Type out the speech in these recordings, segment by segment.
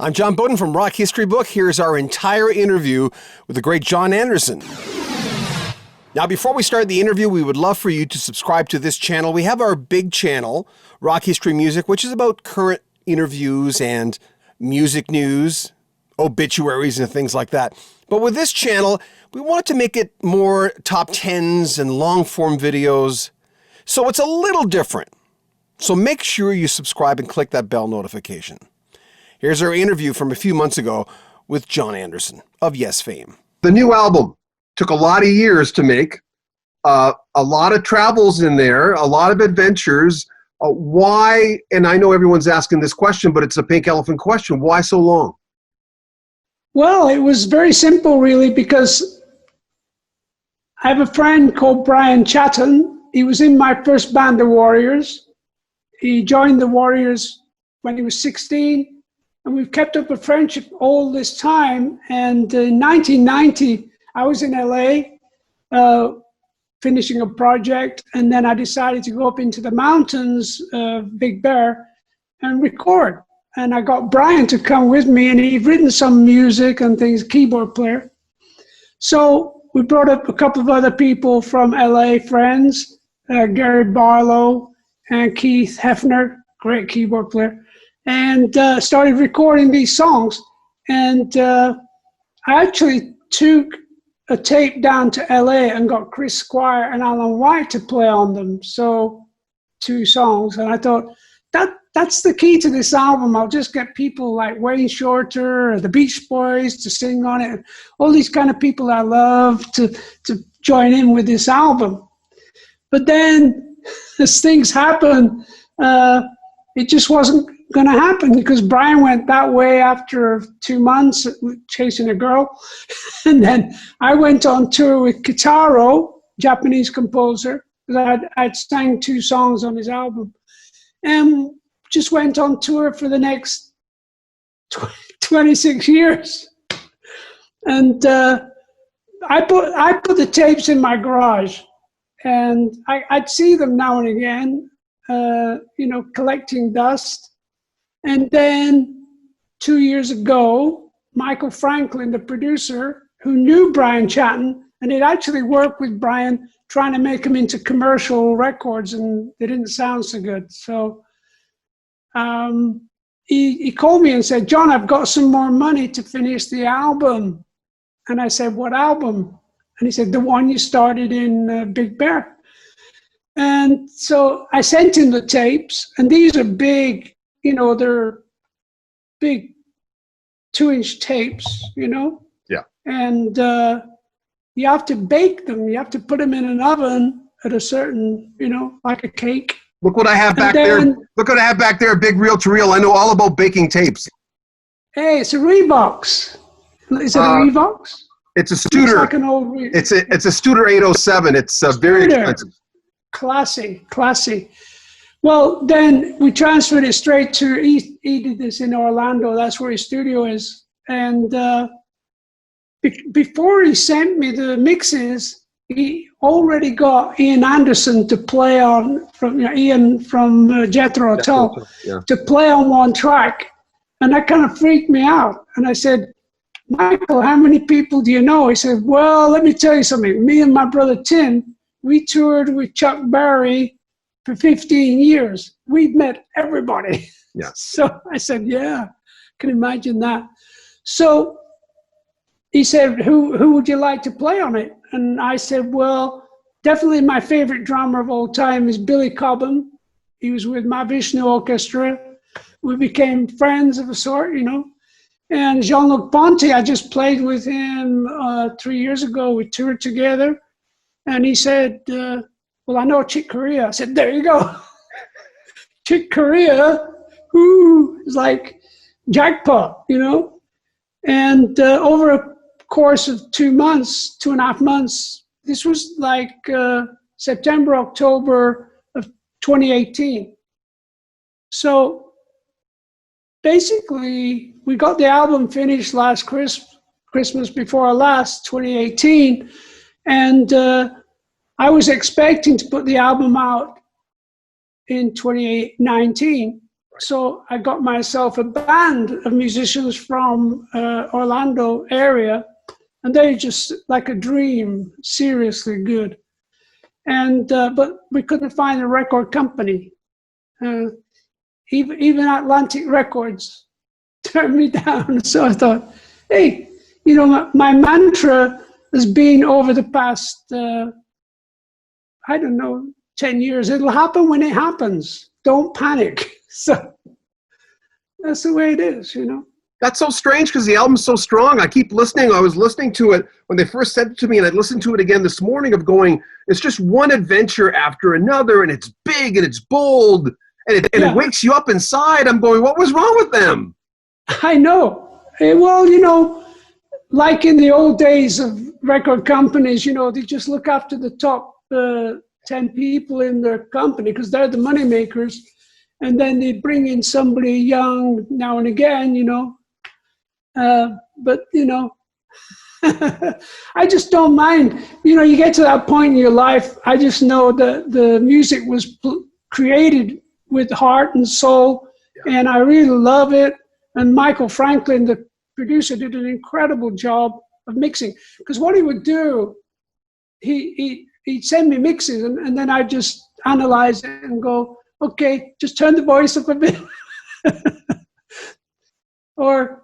I'm John Beaudin from Rock History Book. Here's our entire interview with the great John Anderson. Now, before we start the interview, we would love for you to subscribe to this channel. We have our big channel, Rock History Music, which is about current interviews and music news, obituaries, and things like that. But with this channel, we wanted to make it more top 10s and long-form videos, so it's a little different. So make sure you subscribe and click that bell notification. Here's our interview from a few months ago with John Anderson of Yes fame. The new album took a lot of years to make, a lot of travels in there, a lot of adventures. Why, and I know everyone's asking this question, but it's a pink elephant question, why so long? Well, it was very simple, really, because I have a friend called Brian Chatton. He was in my first band, The Warriors. He joined The Warriors when he was 16. And we've kept up a friendship all this time. And in 1990, I was in LA finishing a project. And then I decided to go up into the mountains, Big Bear, and record. And I got Brian to come with me, and he'd written some music and things, keyboard player. So we brought up a couple of other people from LA, friends, Gary Barlow and Keith Hefner, great keyboard player. And started recording these songs. And I actually took a tape down to LA and got Chris Squire and Alan White to play on them. So 2 songs. And I thought, that's the key to this album. I'll just get people like Wayne Shorter or the Beach Boys to sing on it. All these kind of people I love to join in with this album. But then as things happen, it just wasn't going to happen because Brian went that way after 2 months chasing a girl. And then I went on tour with Kitaro, Japanese composer, because I'd sang 2 songs on his album, and just went on tour for the next 26 years. And I put the tapes in my garage, and I'd see them now and again, collecting dust. And then 2 years ago, Michael Franklin, the producer, who knew Brian Chatton, and he'd actually worked with Brian trying to make him into commercial records, and they didn't sound so good. So he called me and said, John, I've got some more money to finish the album. And I said, what album? And he said, the one you started in Big Bear. And so I sent him the tapes, and these are big, they're big 2-inch tapes, Yeah. And you have to bake them. You have to put them in an oven at a certain, like a cake. Look what I have back there. Look what I have back there, big reel-to-reel. I know all about baking tapes. Hey, it's a Revox. Is it a Revox? It's a Studer. It's like an old it's a Studer 807. It's very expensive. Classy. Well, then we transferred it straight to, he did this in Orlando. That's where his studio is. And before he sent me the mixes, he already got Ian Anderson to play on, Ian from Jethro Tull, to play on one track. And that kind of freaked me out. And I said, Michael, how many people do you know? He said, well, let me tell you something. Me and my brother Tim, we toured with Chuck Berry for 15 years. We've met everybody. Yeah. So I said, yeah, can imagine that. So he said, who would you like to play on it? And I said, well, definitely my favorite drummer of all time is Billy Cobham. He was with my Vishnu Orchestra. We became friends of a sort, And Jean-Luc Ponty, I just played with him 3 years ago. We toured together. And he said, well, I know Chick Corea. I said, there you go. Chick Corea, it's like jackpot, And over a course of 2.5 months, this was like September, October of 2018. So basically, we got the album finished last Christmas before our last, 2018. And I was expecting to put the album out in 2019. So I got myself a band of musicians from Orlando area, and they just like a dream, seriously good. And but we couldn't find a record company. Even Atlantic Records turned me down. So I thought, hey, you know, my mantra has been over the past, I don't know, 10 years, it'll happen when it happens. Don't panic. So that's the way it is, you know. That's so strange because the album's so strong. I keep listening. I was listening to it when they first sent it to me, and I listened to it again this morning of going, it's just one adventure after another, and it's big, and it's bold, and it wakes you up inside. I'm going, what was wrong with them? I know. Well, you know, like in the old days of record companies, you know, they just look after the top 10 people in their company because they're the money makers. And then they bring in somebody young now and again, you know. But, you know, I just don't mind. You know, you get to that point in your life, I just know that the music was created with heart and soul, and I really love it. And Michael Franklin, the producer, did an incredible job of mixing. Because what he would do, he'd send me mixes, and then I'd just analyze it and go, okay, just turn the voice up a bit. Or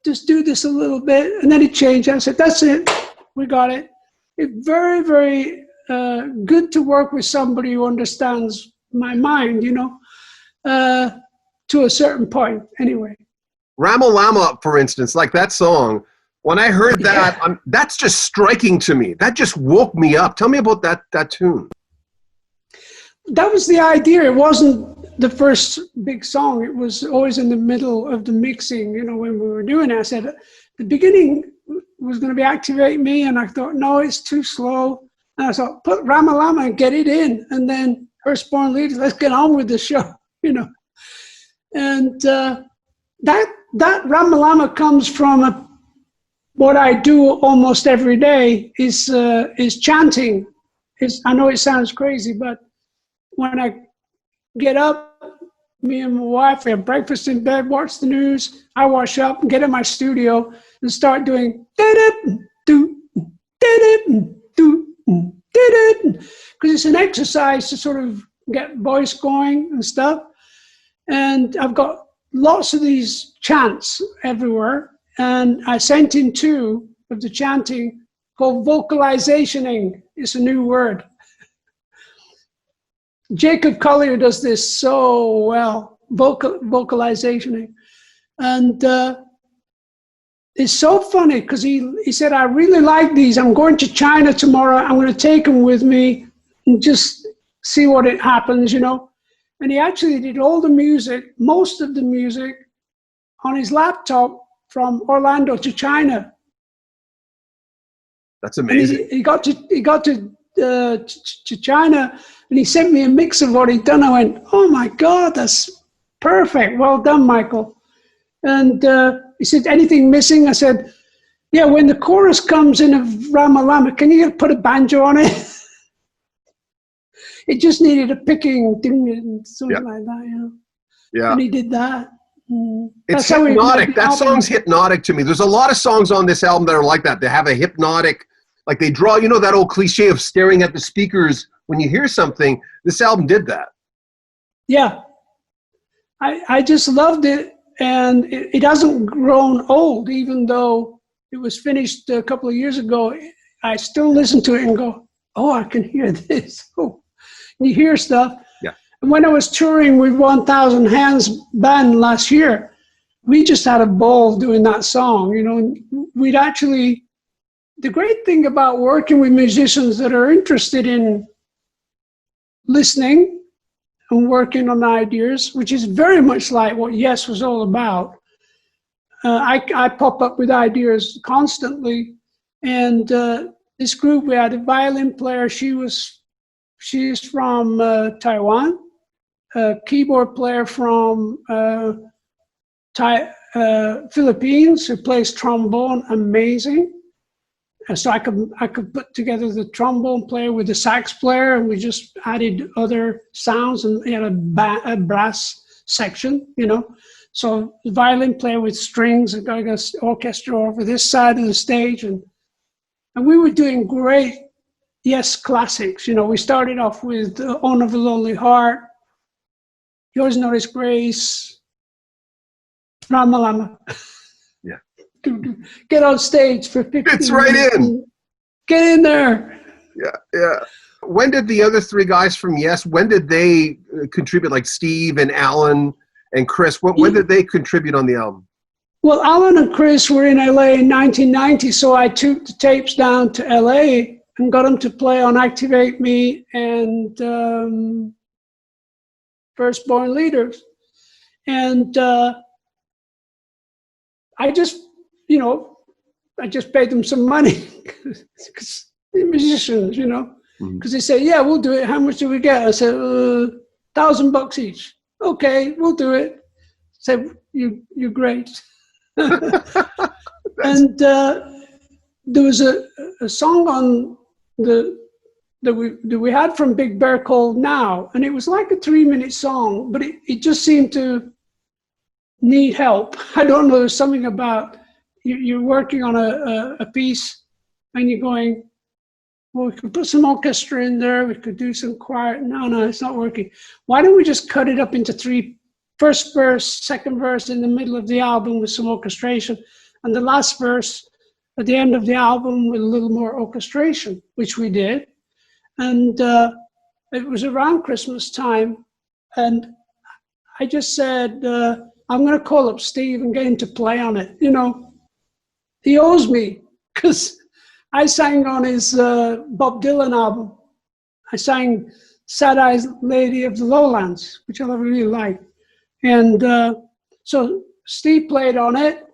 just do this a little bit. And then he'd change. I said, that's it. We got it. It's very, very good to work with somebody who understands my mind, you know, to a certain point anyway. Llama, for instance, like that song, when I heard that, that's just striking to me. That just woke me up. Tell me about that tune. That was the idea. It wasn't the first big song. It was always in the middle of the mixing, you know, when we were doing it. I said, the beginning was going to be Activate Me, and I thought, no, it's too slow. And I thought, put Llama and get it in, and then Firstborn Leader, let's get on with the show, you know. And that Llama comes from what I do almost every day is chanting. I know it sounds crazy, but when I get up, me and my wife, we have breakfast in bed, watch the news, I wash up and get in my studio and start doing because it's an exercise to sort of get voice going and stuff. And I've got lots of these chants everywhere, and I sent in 2 of the chanting called vocalizationing. It's a new word. Jacob Collier does this so well, vocalizationing. And it's so funny because he said, I really like these. I'm going to China tomorrow. I'm going to take them with me and just see what it happens, you know. And he actually did all the music, most of the music, on his laptop from Orlando to China. That's amazing. He got to China, and he sent me a mix of what he'd done. I went, oh my God, that's perfect. Well done, Michael. And he said, anything missing? I said, yeah, when the chorus comes in of Llama, can you put a banjo on it? It just needed a picking ding and something like that, you know. Yeah. And he did that. It's hypnotic. That song's hypnotic to me. There's a lot of songs on this album that are like that. They have a hypnotic, like they draw, you know, that old cliche of staring at the speakers when you hear something. This album did that. Yeah. I just loved it. And it hasn't grown old, even though it was finished a couple of years ago. I still listen to it and go, oh, I can hear this. Oh. You hear stuff. Yeah. And when I was touring with 1000 Hands Band last year, we just had a ball doing that song, you know. And we'd actually, the great thing about working with musicians that are interested in listening and working on ideas, which is very much like what Yes was all about. I pop up with ideas constantly. And this group, we had a violin player. She's from Taiwan, a keyboard player from Philippines who plays trombone, amazing. And so I could put together the trombone player with the sax player, and we just added other sounds, and he had a brass section, you know. So the violin player with strings, and got an orchestra over this side of the stage, and we were doing great, yes, classics. You know, we started off with "Own of a Lonely Heart," "Yours Not His Grace," "Llama." Yeah. Get on stage for 15 It's right minutes. in. Get in there. Yeah. When did the other three guys from Yes, when did they contribute, like Steve and Alan and Chris? When did they contribute on the album? Well, Alan and Chris were in LA in 1990, so I took the tapes down to LA and got them to play on Activate Me and Firstborn Leader. And I just paid them some money because they're musicians, you know, because they said, yeah, we'll do it. How much do we get? I said, $1,000 each. Okay, we'll do it. I said, you're great. And there was a song on that we had from Big Bear called Now, and it was like a 3-minute song, but it just seemed to need help. I don't know, there's something about you're working on a piece and you're going, well, we could put some orchestra in there, we could do some choir. No, it's not working. Why don't we just cut it up into 3, first verse, second verse in the middle of the album with some orchestration, and the last verse at the end of the album with a little more orchestration, which we did. And it was around Christmas time, and I just said, I'm going to call up Steve and get him to play on it. You know, he owes me, because I sang on his Bob Dylan album. I sang Sad Eyes Lady of the Lowlands, which I really like. And so Steve played on it,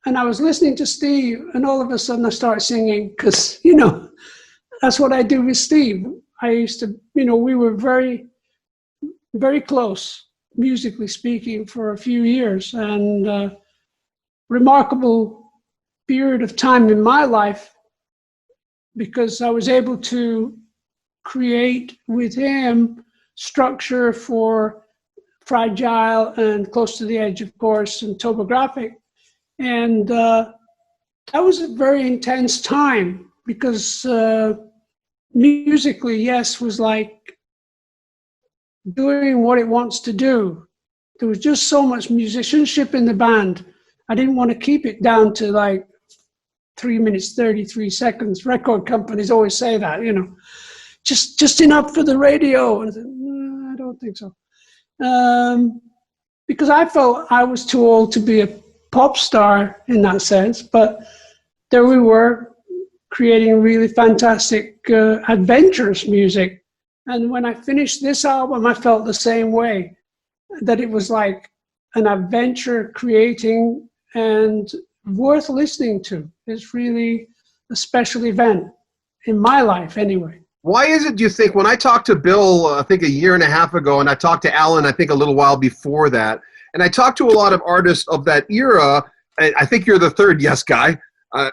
and I was listening to Steve, and all of a sudden I started singing, because, you know, that's what I do with Steve. I used to, you know, we were very, very close, musically speaking, for a few years, and remarkable period of time in my life, because I was able to create with him structure for Fragile and Close to the Edge, of course, and Topographic. And that was a very intense time, because musically, Yes was like doing what it wants to do. There was just so much musicianship in the band. I didn't want to keep it down to like 3 minutes, 33 seconds. Record companies always say that, you know, just enough for the radio. And I said, no, I don't think so. Because I felt I was too old to be a pop star in that sense, but there we were, creating really fantastic, adventurous music. And when I finished this album, I felt the same way, that it was like an adventure creating and worth listening to. It's really a special event in my life anyway. Why is it, do you think, when I talked to Bill, I think a year and a half ago, and I talked to Alan, I think a little while before that, and I talked to a lot of artists of that era, and I think you're the third Yes guy.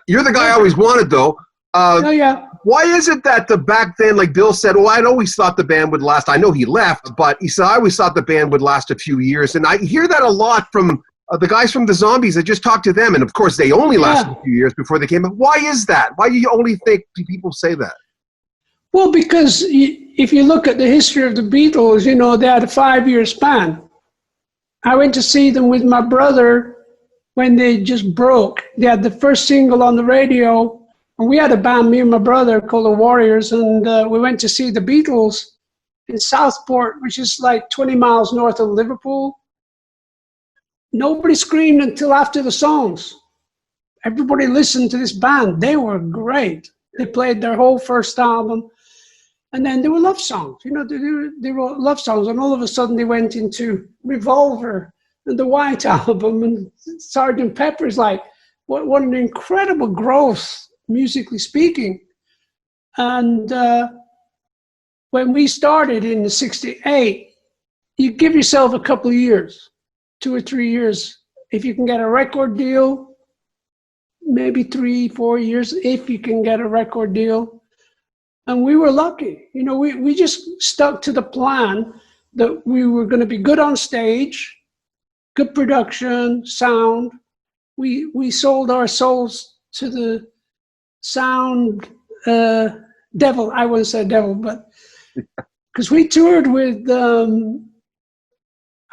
You're the guy I always wanted, though. Oh, yeah. Why is it that back then, like Bill said, well, I always thought the band would last. I know he left, but he said, I always thought the band would last a few years. And I hear that a lot from the guys from the Zombies. I just talked to them, and of course, they only lasted a few years before they came out. Why is that? Why do you only think people say that? Well, because if you look at the history of the Beatles, you know, they had a 5-year span. I went to see them with my brother when they just broke. They had the first single on the radio, and we had a band, me and my brother, called the Warriors, and we went to see the Beatles in Southport, which is like 20 miles north of Liverpool. Nobody screamed until after the songs. Everybody listened to this band. They were great. They played their whole first album. And then there were love songs. You know, they wrote love songs, and all of a sudden they went into Revolver and the White Album and Sgt. Pepper's. Like, what an incredible growth, musically speaking. And when we started in '68, you give yourself a couple of years, 2 or 3 years. If you can get a record deal, maybe 3-4 years, if you can get a record deal. And we were lucky. You know, we just stuck to the plan that we were going to be good on stage, good production, sound. We sold our souls to the sound devil. I wouldn't say devil, but because we toured with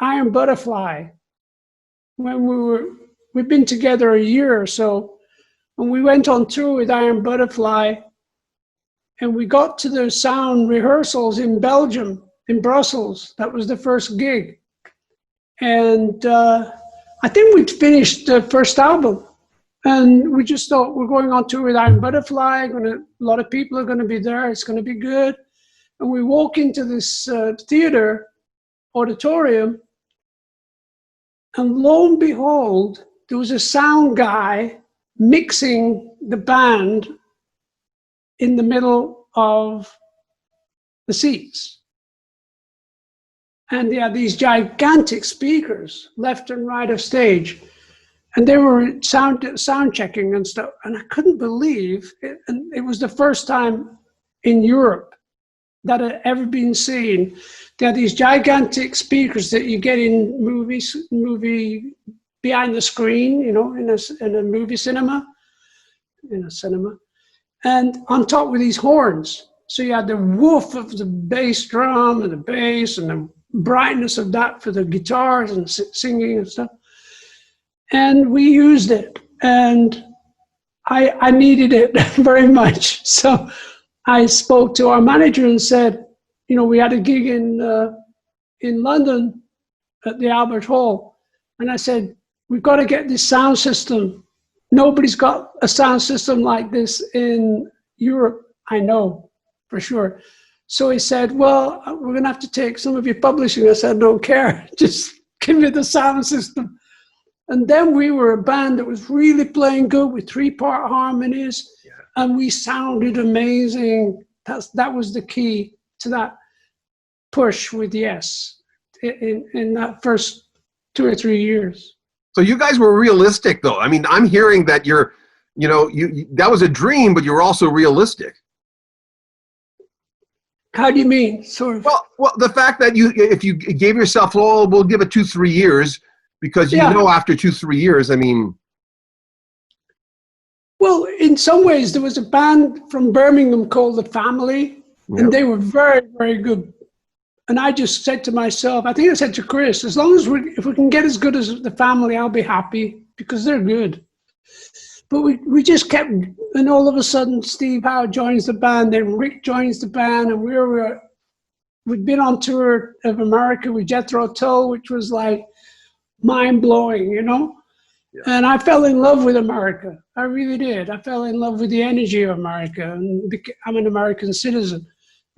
Iron Butterfly when we've been together a year or so, and we went on tour with Iron Butterfly, and we got to the sound rehearsals in Belgium, in Brussels. That was the first gig. And I think we'd finished the first album, and we just thought, we're going on tour with Iron Butterfly, a lot of people are going to be there, it's going to be good. And we walk into this theater auditorium, and lo and behold, there was a sound guy mixing the band in the middle of the seats. And they had these gigantic speakers left and right of stage. And they were sound checking and stuff. And I couldn't believe it. And it was the first time in Europe that had ever been seen. They had these gigantic speakers that you get in movie behind the screen, you know, in a movie cinema, and on top with these horns. So you had the woof of the bass drum and the bass and the brightness of that for the guitars and singing and stuff. And we used it, and I needed it very much. So I spoke to our manager and said, you know, we had a gig in London at the Albert Hall, and I said, we've got to get this sound system. Nobody's got a sound system like this in Europe, I know, for sure. So he said, well, we're going to have to take some of your publishing. I said, I don't care. Just give me the sound system. And then we were a band that was really playing good with 3-part harmonies, and we sounded amazing. That was the key to that push with Yes in that first 2 or 3 years. So you guys were realistic, though. I mean, I'm hearing that you that was a dream, but you were also realistic. How do you mean? Sort of. Well, the fact that if you gave yourself, oh, we'll give it 2-3 years, because you know after 2-3 years, I mean. Well, in some ways, there was a band from Birmingham called The Family, and they were very, very good. And I just said to myself, I think I said to Chris, as long as if we can get as good as The Family, I'll be happy, because they're good. But we just kept, and all of a sudden, Steve Howe joins the band, then Rick joins the band, and we'd been on tour of America with Jethro Tull, which was like mind-blowing, you know? Yeah. And I fell in love with America. I really did. I fell in love with the energy of America, and I'm an American citizen,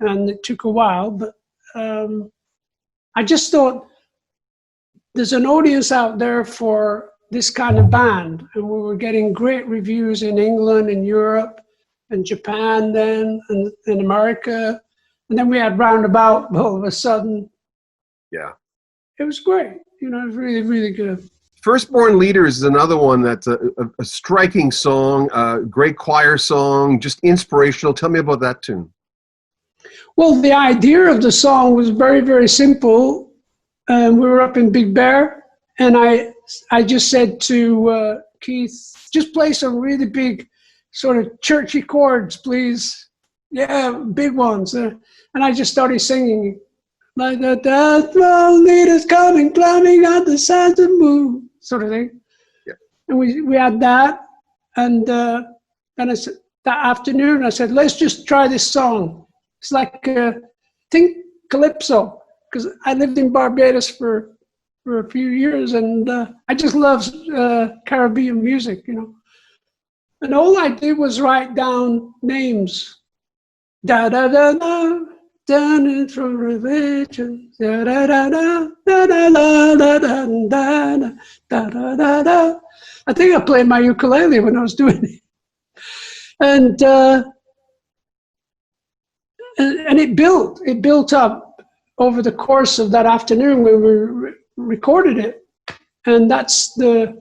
and it took a while, but I just thought there's an audience out there for this kind of band, and we were getting great reviews in England and Europe and Japan then, and in America, and then we had Roundabout all of a sudden. Yeah, it was great. You know, it was really, really good. Firstborn Leader is another one that's a striking song, a great choir song, just inspirational. Tell me about that tune. Well, the idea of the song was very, very simple. We were up in Big Bear, and I just said to Keith, just play some really big sort of churchy chords, please. Yeah, big ones. And I just started singing, like the death leader's coming, climbing on the sides of the moon, sort of thing. Yeah. And we had that, and then I said, that afternoon, I said, let's just try this song. It's like, think Calypso, because I lived in Barbados for a few years, and I just love Caribbean music, you know. And all I did was write down names. Da-da-da-da, done from religion. Da-da-da-da, da-da-da-da-da-da, da-da-da-da. I think I played my ukulele when I was doing it. And it built up over the course of that afternoon when we recorded it. And that's the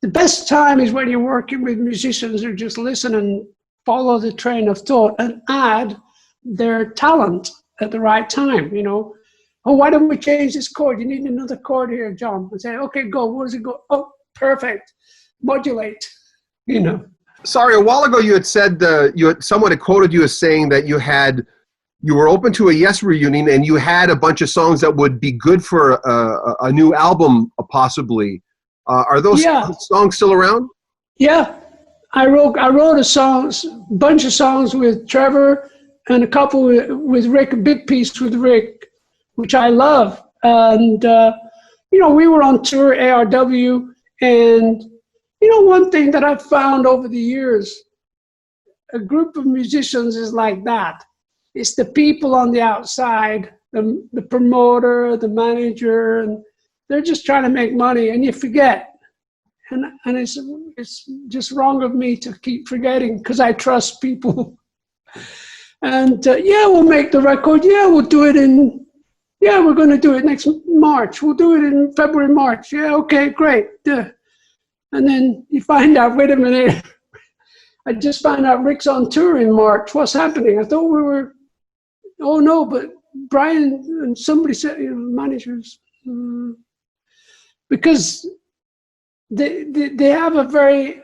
best time is when you're working with musicians who just listen and follow the train of thought and add their talent at the right time, you know. oh, why don't we change this chord? You need another chord here, John. I say, okay, go. Where does it go? Oh, perfect. Modulate, you know. Sorry, a while ago you had said someone had quoted you as saying that you were open to a Yes reunion and you had a bunch of songs that would be good for a new album, possibly. Are those songs still around? Yeah, I wrote a bunch of songs with Trevor and a couple with Rick, a big piece with Rick, which I love. And, we were on tour, ARW, and, one thing that I've found over the years, a group of musicians is like that. It's the people on the outside, the promoter, the manager, and they're just trying to make money, and you forget. And it's just wrong of me to keep forgetting because I trust people. And we'll make the record. Yeah, we'll do it we're going to do it next March. We'll do it in February, March. Yeah, okay, great. Yeah. And then you find out, wait a minute, I just found out Rick's on tour in March. What's happening? I thought we were, oh no, but Brian and somebody said, managers, because they have a very,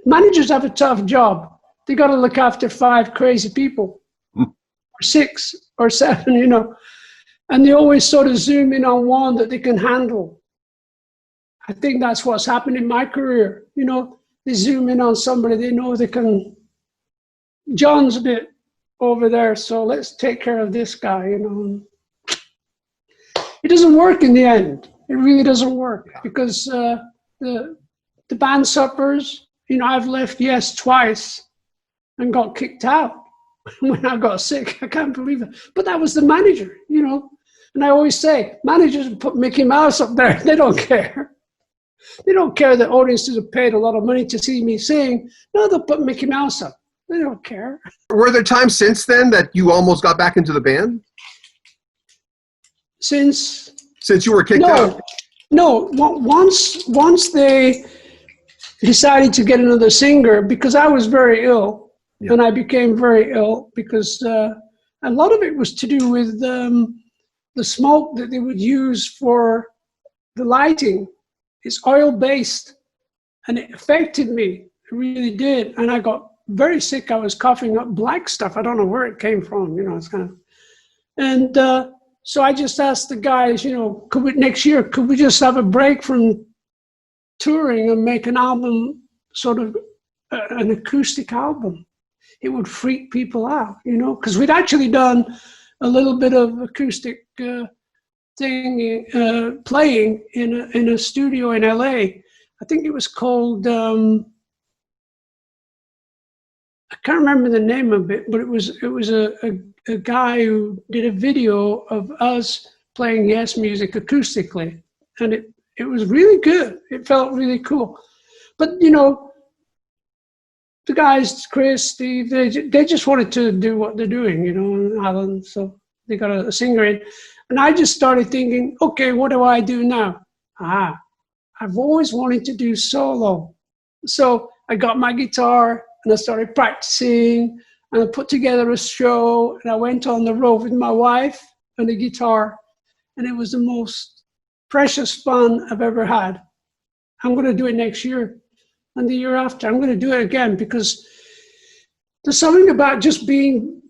managers have a tough job. They got to look after 5 crazy people, or 6 or 7, and they always sort of zoom in on one that they can handle. I think that's what's happened in my career. They zoom in on somebody they know they can. John's a bit over there, so let's take care of this guy. It doesn't work in the end. It really doesn't work because the band suffers. I've left Yes twice and got kicked out when I got sick. I can't believe it. But that was the manager, And I always say, managers put Mickey Mouse up there. They don't care. They don't care that audiences have paid a lot of money to see me sing. No, they'll put Mickey Mouse up. They don't care. Were there times since then that you almost got back into the band? Since you were kicked out? No. Once they decided to get another singer, because I was very ill, and I became very ill because a lot of it was to do with the smoke that they would use for the lighting. It's oil-based, and it affected me. It really did. And I got very sick. I was coughing up black stuff. I don't know where it came from, it's kind of. And so I just asked the guys, next year, could we just have a break from touring and make an album, sort of an acoustic album? It would freak people out, because we'd actually done a little bit of acoustic thing, playing in a studio in LA. I think it was called, I can't remember the name of it, but it was a guy who did a video of us playing Yes music acoustically, and it was really good. It felt really cool. But the guys, Chris, Steve, they just wanted to do what they're doing, and Alan, so they got a singer in. And I just started thinking, okay, what do I do now? I've always wanted to do solo. So I got my guitar and I started practicing and I put together a show and I went on the road with my wife and the guitar, and it was the most precious fun I've ever had. I'm going to do it next year and the year after. I'm going to do it again because there's something about just being,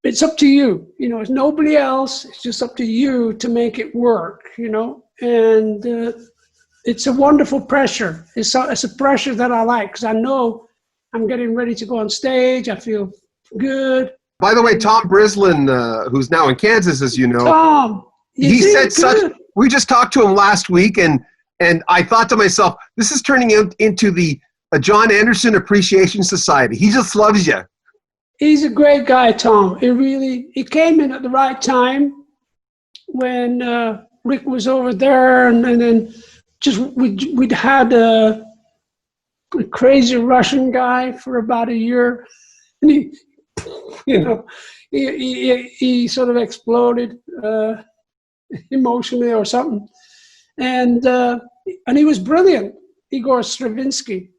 it's up to you, it's nobody else. It's just up to you to make it work, and it's a wonderful pressure. It's a pressure that I like because I know I'm getting ready to go on stage. I feel good. By the way, Tom Brislin, who's now in Kansas, as you know, Tom, he said such, we just talked to him last week, and I thought to myself, this is turning into a John Anderson Appreciation Society. He just loves you. He's a great guy, Tom. He came in at the right time when Rick was over there, and then we'd had a crazy Russian guy for about a year, and he sort of exploded emotionally or something, and he was brilliant. Igor Stravinsky.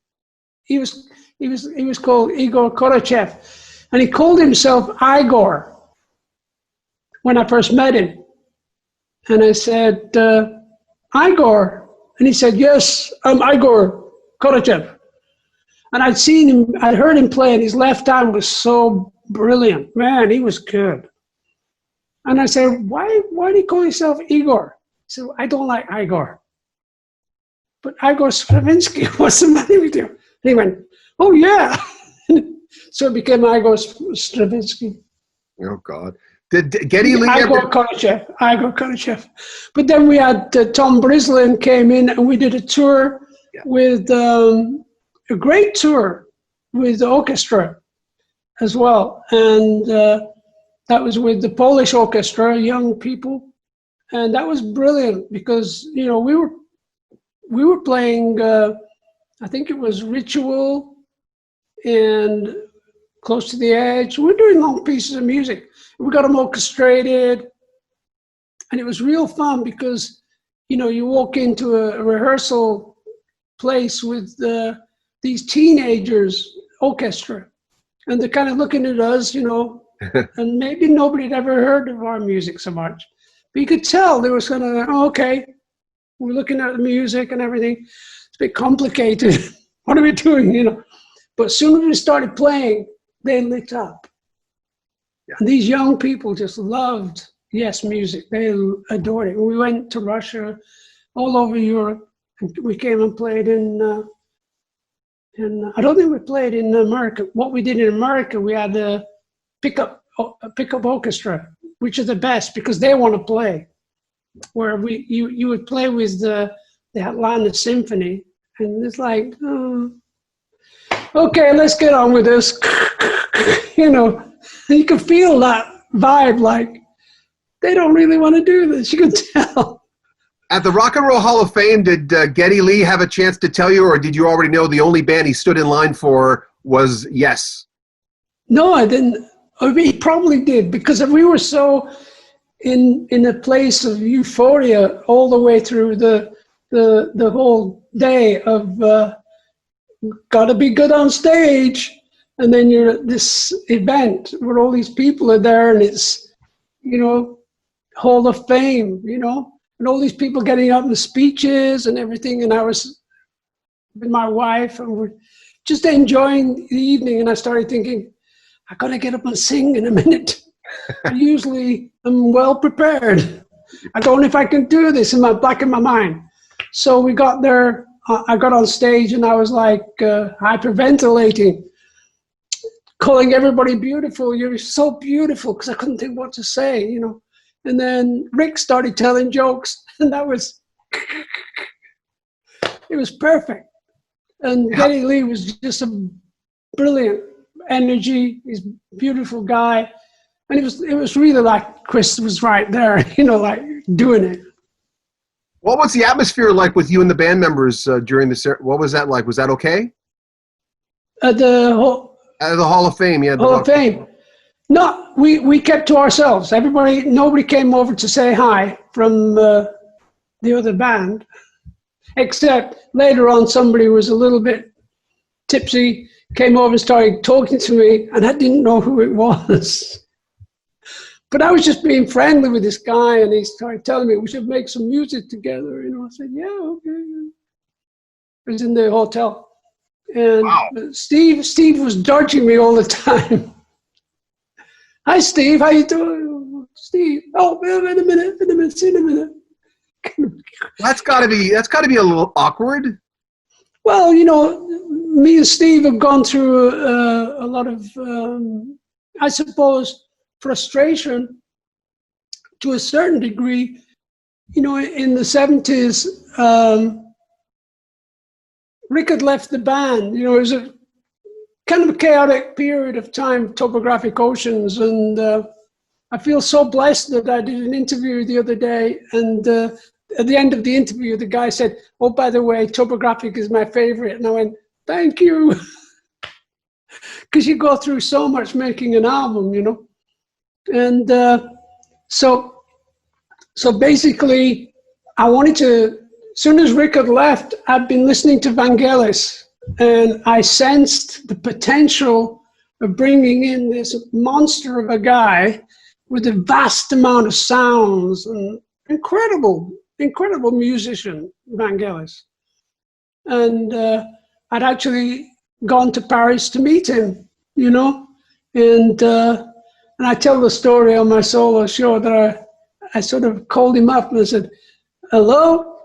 He was called Igor Korachev. And he called himself Igor. when I first met him. And I said, Igor. And he said, yes, I'm Igor Korachev. And I'd heard him play, and his left arm was so brilliant. Man, he was good. And I said, why do you call yourself Igor? He said, I don't like Igor. But Igor Stravinsky, what's the matter with you? And he went, oh, yeah. So it became Igor Stravinsky. Oh, God. Did Geddy Lee Igor Korachev. But then we had Tom Brislin came in, and we did a tour with a great tour with the orchestra as well. And that was with the Polish Orchestra, young people. And that was brilliant because, you know, we were playing, I think it was Ritual and Close to the Edge. We're doing long pieces of music. We got them orchestrated. And it was real fun because, you know, you walk into a rehearsal place with these teenagers orchestra, and they're kind of looking at us, you know, and maybe nobody had ever heard of our music so much. But you could tell they were kind of, oh, okay, we're looking at the music and everything. It's a bit complicated. What are we doing, you know? But as soon as we started playing, they lit up. Yeah. And these young people just loved music. They adored it. We went to Russia, all over Europe, and we came and played in I don't think we played in America. What we did in America, we had a pickup orchestra, which are the best because they want to play. Where you would play with the Atlanta Symphony, and it's like, oh, okay, let's get on with this. You know, you can feel that vibe, like they don't really want to do this. You can tell. At the Rock and Roll Hall of Fame, did Geddy Lee have a chance to tell you, or did you already know the only band he stood in line for was Yes? No, I didn't. I mean, he probably did, because we were so in a place of euphoria all the way through the whole day of gotta be good on stage, and then you're at this event where all these people are there, and it's, you know, Hall of Fame, you know. And all these people getting up in the speeches and everything. And I was with my wife, and we're just enjoying the evening. And I started thinking, I got to get up and sing in a minute. I usually am well prepared. I don't know if I can do this in back in my mind. So we got there. I got on stage, and I was like hyperventilating, calling everybody beautiful. You're so beautiful, because I couldn't think what to say, you know. And then Rick started telling jokes, and it was perfect. And Geddy Lee was just a brilliant energy. He's a beautiful guy. And it was really like Chris was right there, you know, like doing it. What was the atmosphere like with you and the band members during the, what was that like? Was that okay? At the Hall of Fame, yeah. Hall of Fame. No, we kept to ourselves. Nobody came over to say hi from the other band, except later on somebody was a little bit tipsy, came over and started talking to me, and I didn't know who it was. But I was just being friendly with this guy, and he started telling me we should make some music together. You know, I said, yeah, okay. I was in the hotel, and wow. Steve was dodging me all the time. Hi, Steve. How you doing, Steve? Oh, wait a minute. See in a minute. That's got to be a little awkward. Well, you know, me and Steve have gone through a lot of, I suppose, frustration to a certain degree. You know, in the 70s, Rick had left the band. You know, it was a kind of a chaotic period of time, Topographic Oceans, and I feel so blessed that I did an interview the other day, and at the end of the interview, the guy said, oh, by the way, Topographic is my favorite. And I went, thank you. Because you go through so much making an album, you know. And so basically, I wanted to, as soon as Rick had left, I'd been listening to Vangelis, and I sensed the potential of bringing in this monster of a guy with a vast amount of sounds, and incredible musician, Vangelis. And I'd actually gone to Paris to meet him, you know, and I tell the story on my solo show that I sort of called him up and I said, hello,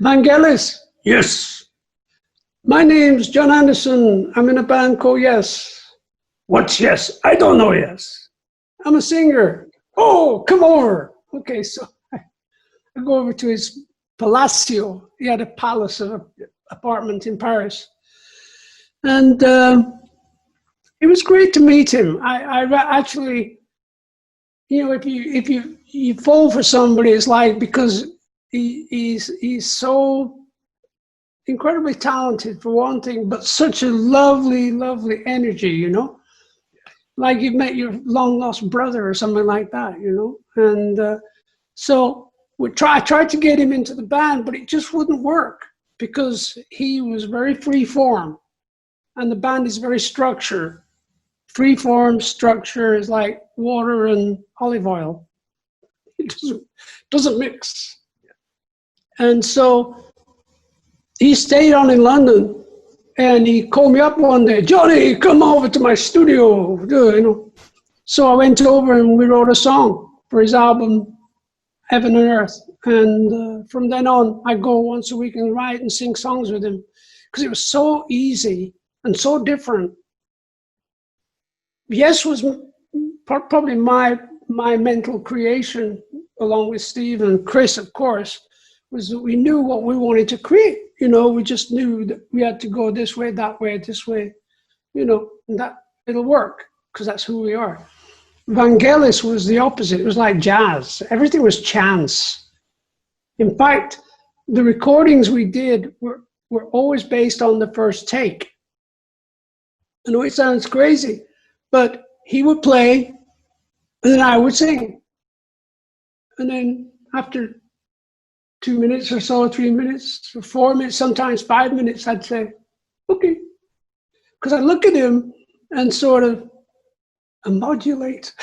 Vangelis, yes. My name's John Anderson. I'm in a band called Yes. What's Yes? I don't know Yes. I'm a singer. Oh, come over. Okay, so I go over to his Palacio. He had a palace of apartment in Paris. And it was great to meet him. I actually, you know, if you fall for somebody, it's like, because he's so incredibly talented for one thing, but such a lovely energy, you know, like you've met your long lost brother or something like that, you know. And so I tried to get him into the band, but it just wouldn't work because he was very free form, and the band is very structured. Free form structure is like water and olive oil. It doesn't mix. And so he stayed on in London, and he called me up one day, Johnny, come over to my studio, you know. So I went over and we wrote a song for his album, Heaven and Earth. And from then on, I go once a week and write and sing songs with him because it was so easy and so different. Yes was probably my mental creation, along with Steve and Chris, of course, was that we knew what we wanted to create. You know, we just knew that we had to go this way, this way, you know, and that it'll work because that's who we are. Vangelis was the opposite. It was like jazz. Everything was chance. In fact, the recordings we did were always based on the first take. I know it sounds crazy, but he would play and then I would sing. And then after 2 minutes or so, 3 minutes, or 4 minutes, sometimes 5 minutes, I'd say, okay. Because I look at him and sort of modulate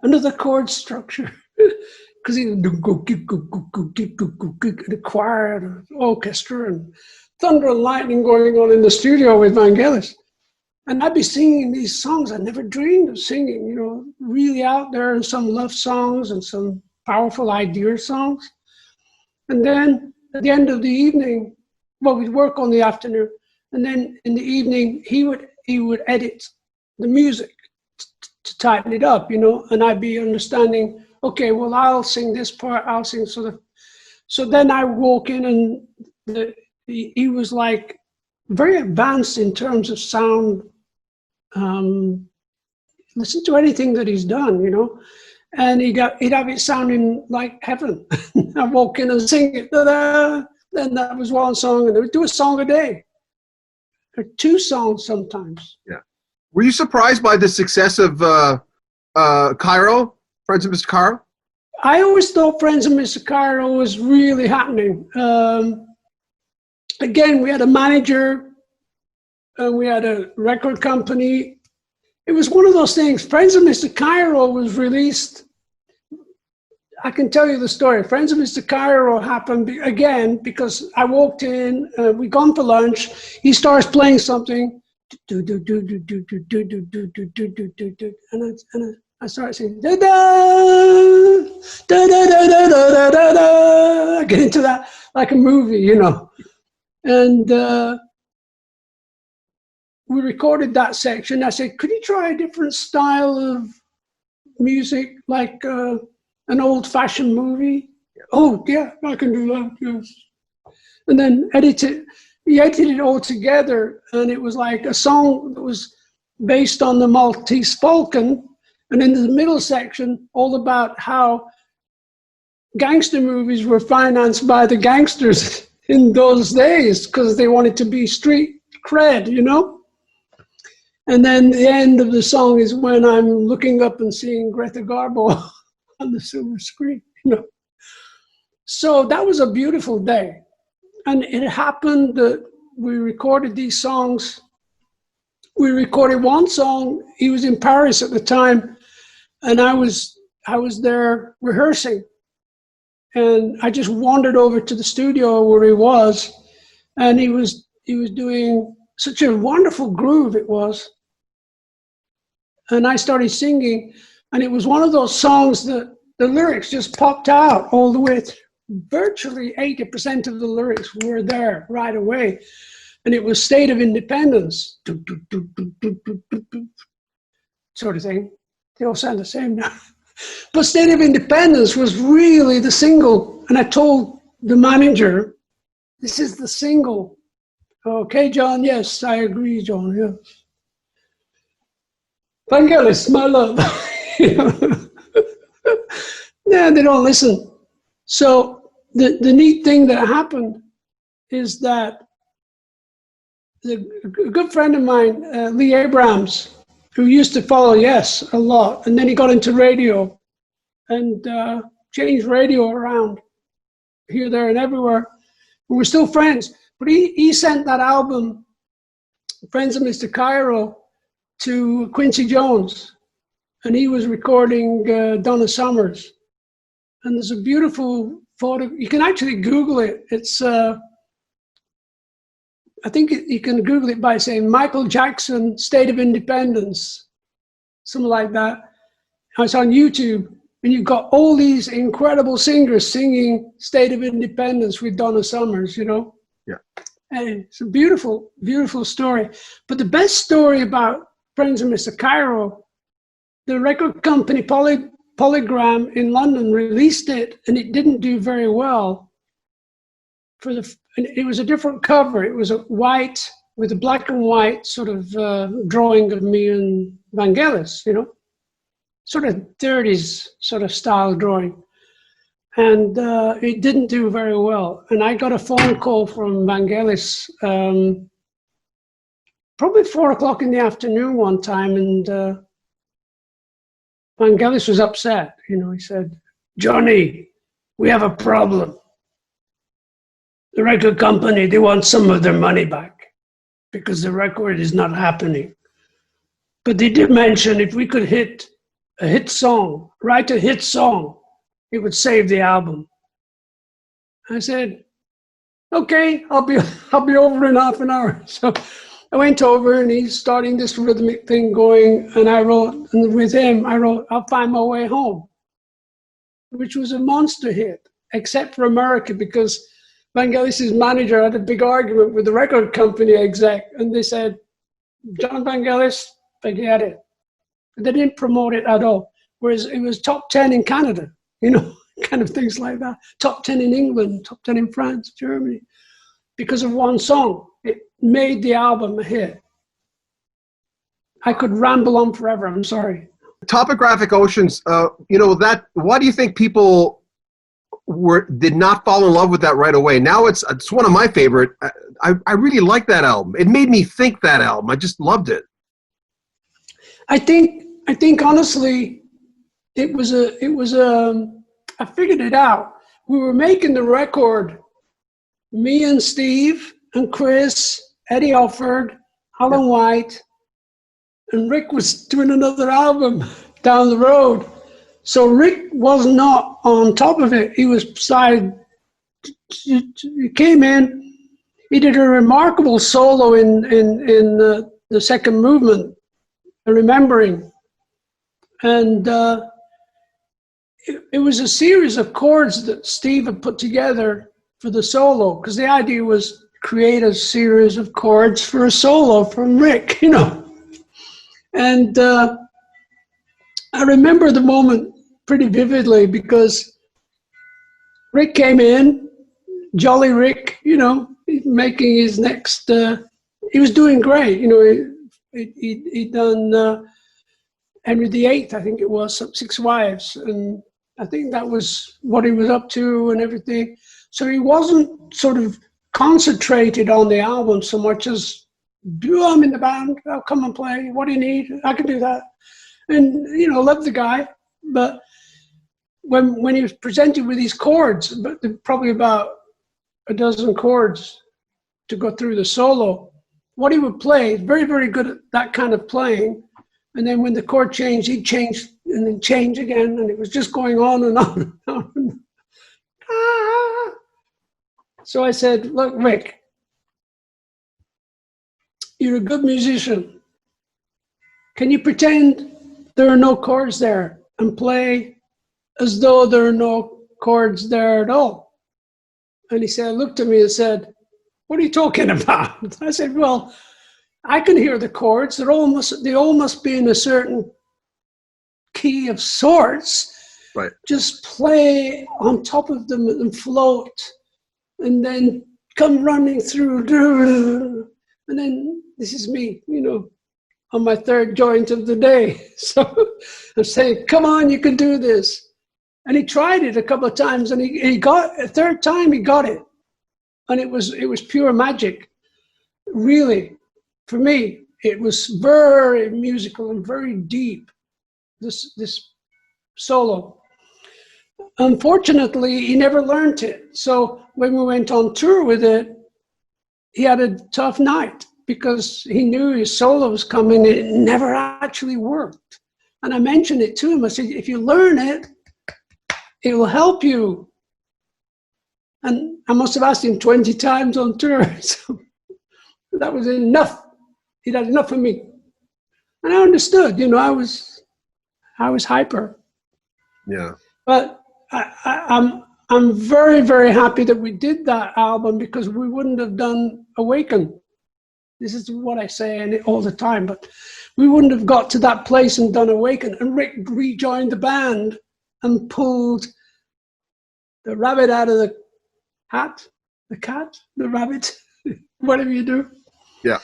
another chord structure. Because he would go the choir, the orchestra, and thunder and lightning going on in the studio with Vangelis. And I'd be singing these songs I never dreamed of singing, you know, really out there, and some love songs and some powerful idea songs. And then at the end of the evening, well, we'd work on the afternoon, and then in the evening, he would edit the music to tighten it up, you know, and I'd be understanding, okay, well, I'll sing this part, I'll sing so then I walk in, and he was like very advanced in terms of sound. Listen to anything that he's done, you know. And he'd have it sounding like heaven. I walk in and sing it, da-da. Then that was one song, and they would do a song a day, or 2 songs sometimes. Yeah. Were you surprised by the success of Cairo, Friends of Mr. Cairo? I always thought Friends of Mr. Cairo was really happening. Again, we had a manager, and we had a record company. It was one of those things. Friends of Mr. Cairo was released. I can tell you the story. Friends of Mr. Cairo happened again because I walked in, we'd gone for lunch. He starts playing something, and I started singing, da da da da da da da da da. I get into that like a movie, you know, and. We recorded that section. I said, could you try a different style of music, like an old-fashioned movie? Yeah. Oh, yeah, I can do that, yes. And then he edited it all together, and it was like a song that was based on the Maltese Falcon, and in the middle section, all about how gangster movies were financed by the gangsters in those days because they wanted to be street cred, you know? And then the end of the song is when I'm looking up and seeing Greta Garbo on the silver screen, you know. So that was a beautiful day. And it happened that we recorded these songs. We recorded one song. He was in Paris at the time, And I was there rehearsing, and I just wandered over to the studio where he was, and he was doing such a wonderful groove it was. And I started singing, and it was one of those songs that the lyrics just popped out all the way through. Virtually 80% of the lyrics were there right away. And it was State of Independence, sort of thing. They all sound the same now. But State of Independence was really the single. And I told the manager, this is the single. Okay, John, yes, I agree, John, yes. Vangelis, my love. Yeah, they don't listen. So the neat thing that happened is that a good friend of mine, Lee Abrams, who used to follow Yes a lot, and then he got into radio and changed radio around here, there, and everywhere. And we're still friends, but he sent that album, Friends of Mr. Cairo, to Quincy Jones, and he was recording Donna Summers. And there's a beautiful photo. You can actually Google it. It's, I think you can Google it by saying Michael Jackson, State of Independence, something like that. And it's on YouTube. And you've got all these incredible singers singing State of Independence with Donna Summers, you know? Yeah. And it's a beautiful, beautiful story. But the best story about Friends of Mr. Cairo, the record company Polygram in London released it, and it didn't do very well. And it was a different cover. It was a white with a black and white sort of drawing of me and Vangelis, you know, sort of 30s sort of style drawing. And it didn't do very well. And I got a phone call from Vangelis probably 4 o'clock in the afternoon one time, and Vangelis was upset. You know, he said, "Johnny, we have a problem. The record company, they want some of their money back because the record is not happening. But they did mention if we could hit a hit song, write a hit song, it would save the album." I said, "Okay, I'll be over in half an hour." So I went over, and he's starting this rhythmic thing going, and I wrote, and with him, I wrote, "I'll Find My Way Home," which was a monster hit, except for America, because Vangelis' manager had a big argument with the record company exec, and they said, "John Vangelis, forget it." They didn't promote it at all, whereas it was top 10 in Canada, you know, kind of things like that. Top 10 in England, top 10 in France, Germany, because of one song. It made the album a hit. I could ramble on forever, I'm sorry. Topographic Oceans, you know, that, why do you think people did not fall in love with that right away? Now it's one of my favorite. I really like that album. It made me think, that album. I just loved it. I think honestly, I figured it out. We were making the record, me and Steve and Chris, Eddie Alford, Alan White, and Rick was doing another album down the road. So Rick was not on top of it. He was beside, he came in, he did a remarkable solo in the second movement, Remembering. And it was a series of chords that Steve had put together for the solo, because the idea was create a series of chords for a solo from Rick, you know. And I remember the moment pretty vividly, because Rick came in, Jolly Rick, you know, making his next, he was doing great, you know. He'd done Henry VIII, I think it was, 6 Wives, and I think that was what he was up to and everything. So he wasn't sort of concentrated on the album so much as, I'm in the band, I'll come and play, what do you need? I can do that. And, you know, loved the guy. But when he was presented with these chords, probably about a dozen chords to go through the solo, what he would play, very, very good at that kind of playing. And then when the chord changed, he'd change and then change again, and it was just going on and on and on. Ah. So I said, look, Rick, you're a good musician. Can you pretend there are no chords there and play as though there are no chords there at all? And he said, looked at me and said, what are you talking about? I said, well, I can hear the chords. They all must be in a certain key of sorts. Right. Just play on top of them and float, and then come running through. And then this is me, on my third joint of the day. So I'm saying, come on, you can do this. And he tried it a couple of times, and he got, a third time he got it. And it was pure magic. Really, for me, it was very musical and very deep, this solo. Unfortunately, he never learned it. So when we went on tour with it, he had a tough night because he knew his solo was coming and it never actually worked. And I mentioned it to him. I said, if you learn it, it will help you. And I must have asked him 20 times on tour. So that was enough. He'd had enough of me. And I understood, I was hyper. Yeah. But I'm very, very happy that we did that album, because we wouldn't have done Awaken. This is what I say all the time, but we wouldn't have got to that place and done Awaken. And Rick rejoined the band and pulled the rabbit out of the hat, the cat, the rabbit, whatever you do. Yeah.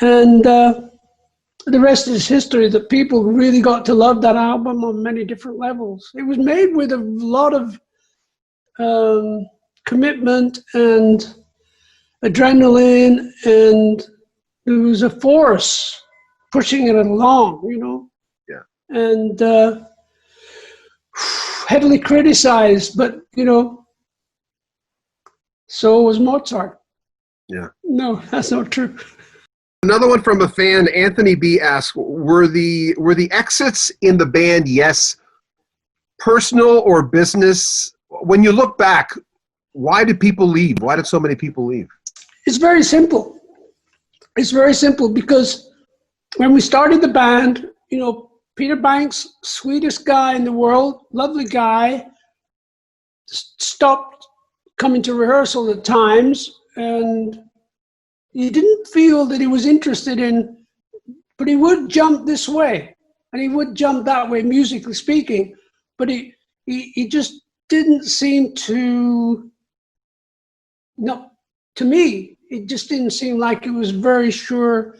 And the rest is history, that people really got to love that album on many different levels. It was made with a lot of commitment and adrenaline, and there was a force pushing it along, Yeah. And heavily criticized, but, so was Mozart. Yeah. No, that's not true. Another one from a fan, Anthony B. asks, were the exits in the band, yes, personal or business? When you look back, why did people leave? Why did so many people leave? It's very simple. It's very simple because when we started the band, Peter Banks, sweetest guy in the world, lovely guy, stopped coming to rehearsal at times, and he didn't feel that he was interested in, but he would jump this way and he would jump that way, musically speaking, but he just didn't seem to, to me, it just didn't seem like he was very sure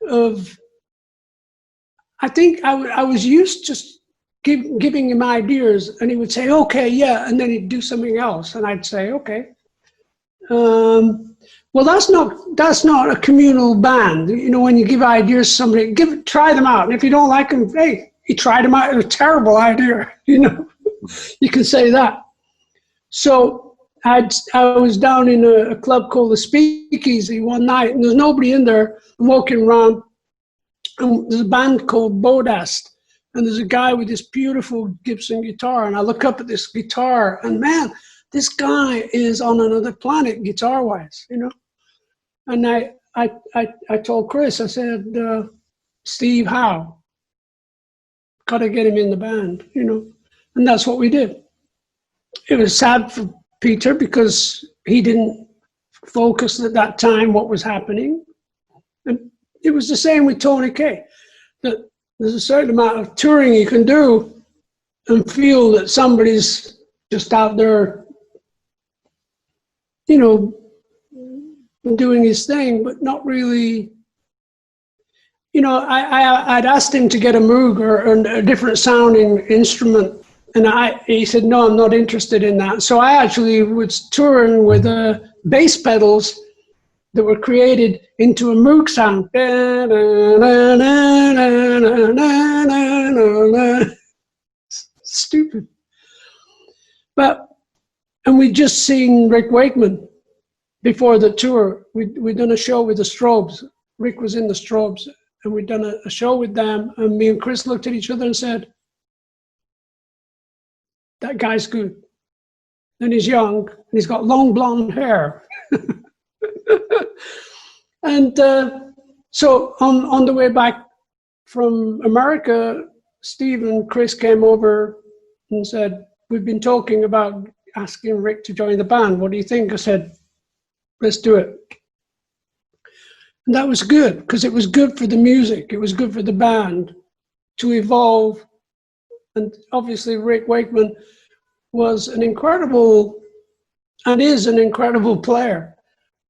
of, I think I was used to giving him ideas, and he would say, okay, yeah, and then he'd do something else, and I'd say, okay. Well, that's not a communal band. When you give ideas to somebody, try them out. And if you don't like them, hey, you tried them out, it was a terrible idea. You can say that. So I was down in a club called the Speakeasy one night, and there's nobody in there. I'm walking around, and there's a band called Bodast, and there's a guy with this beautiful Gibson guitar, and I look up at this guitar, and man, this guy is on another planet guitar-wise, And I told Chris, I said, Steve Howe, got to get him in the band, And that's what we did. It was sad for Peter because he didn't focus at that time what was happening. And it was the same with Tony Kaye, that there's a certain amount of touring you can do and feel that somebody's just out there, doing his thing, but not really. I'd asked him to get a Moog or a different sounding instrument, and he said, no, I'm not interested in that. So I actually was touring with bass pedals that were created into a Moog sound. Stupid. And we just seen Rick Wakeman before the tour. We'd done a show with the Strobes. Rick was in the Strobes, and we'd done a show with them, and me and Chris looked at each other and said, that guy's good. And he's young, and he's got long blonde hair. And so on the way back from America, Steve and Chris came over and said, we've been talking about asking Rick to join the band. What do you think? I said, let's do it. And that was good, because it was good for the music. It was good for the band to evolve. And obviously Rick Wakeman was an incredible, and is an incredible player.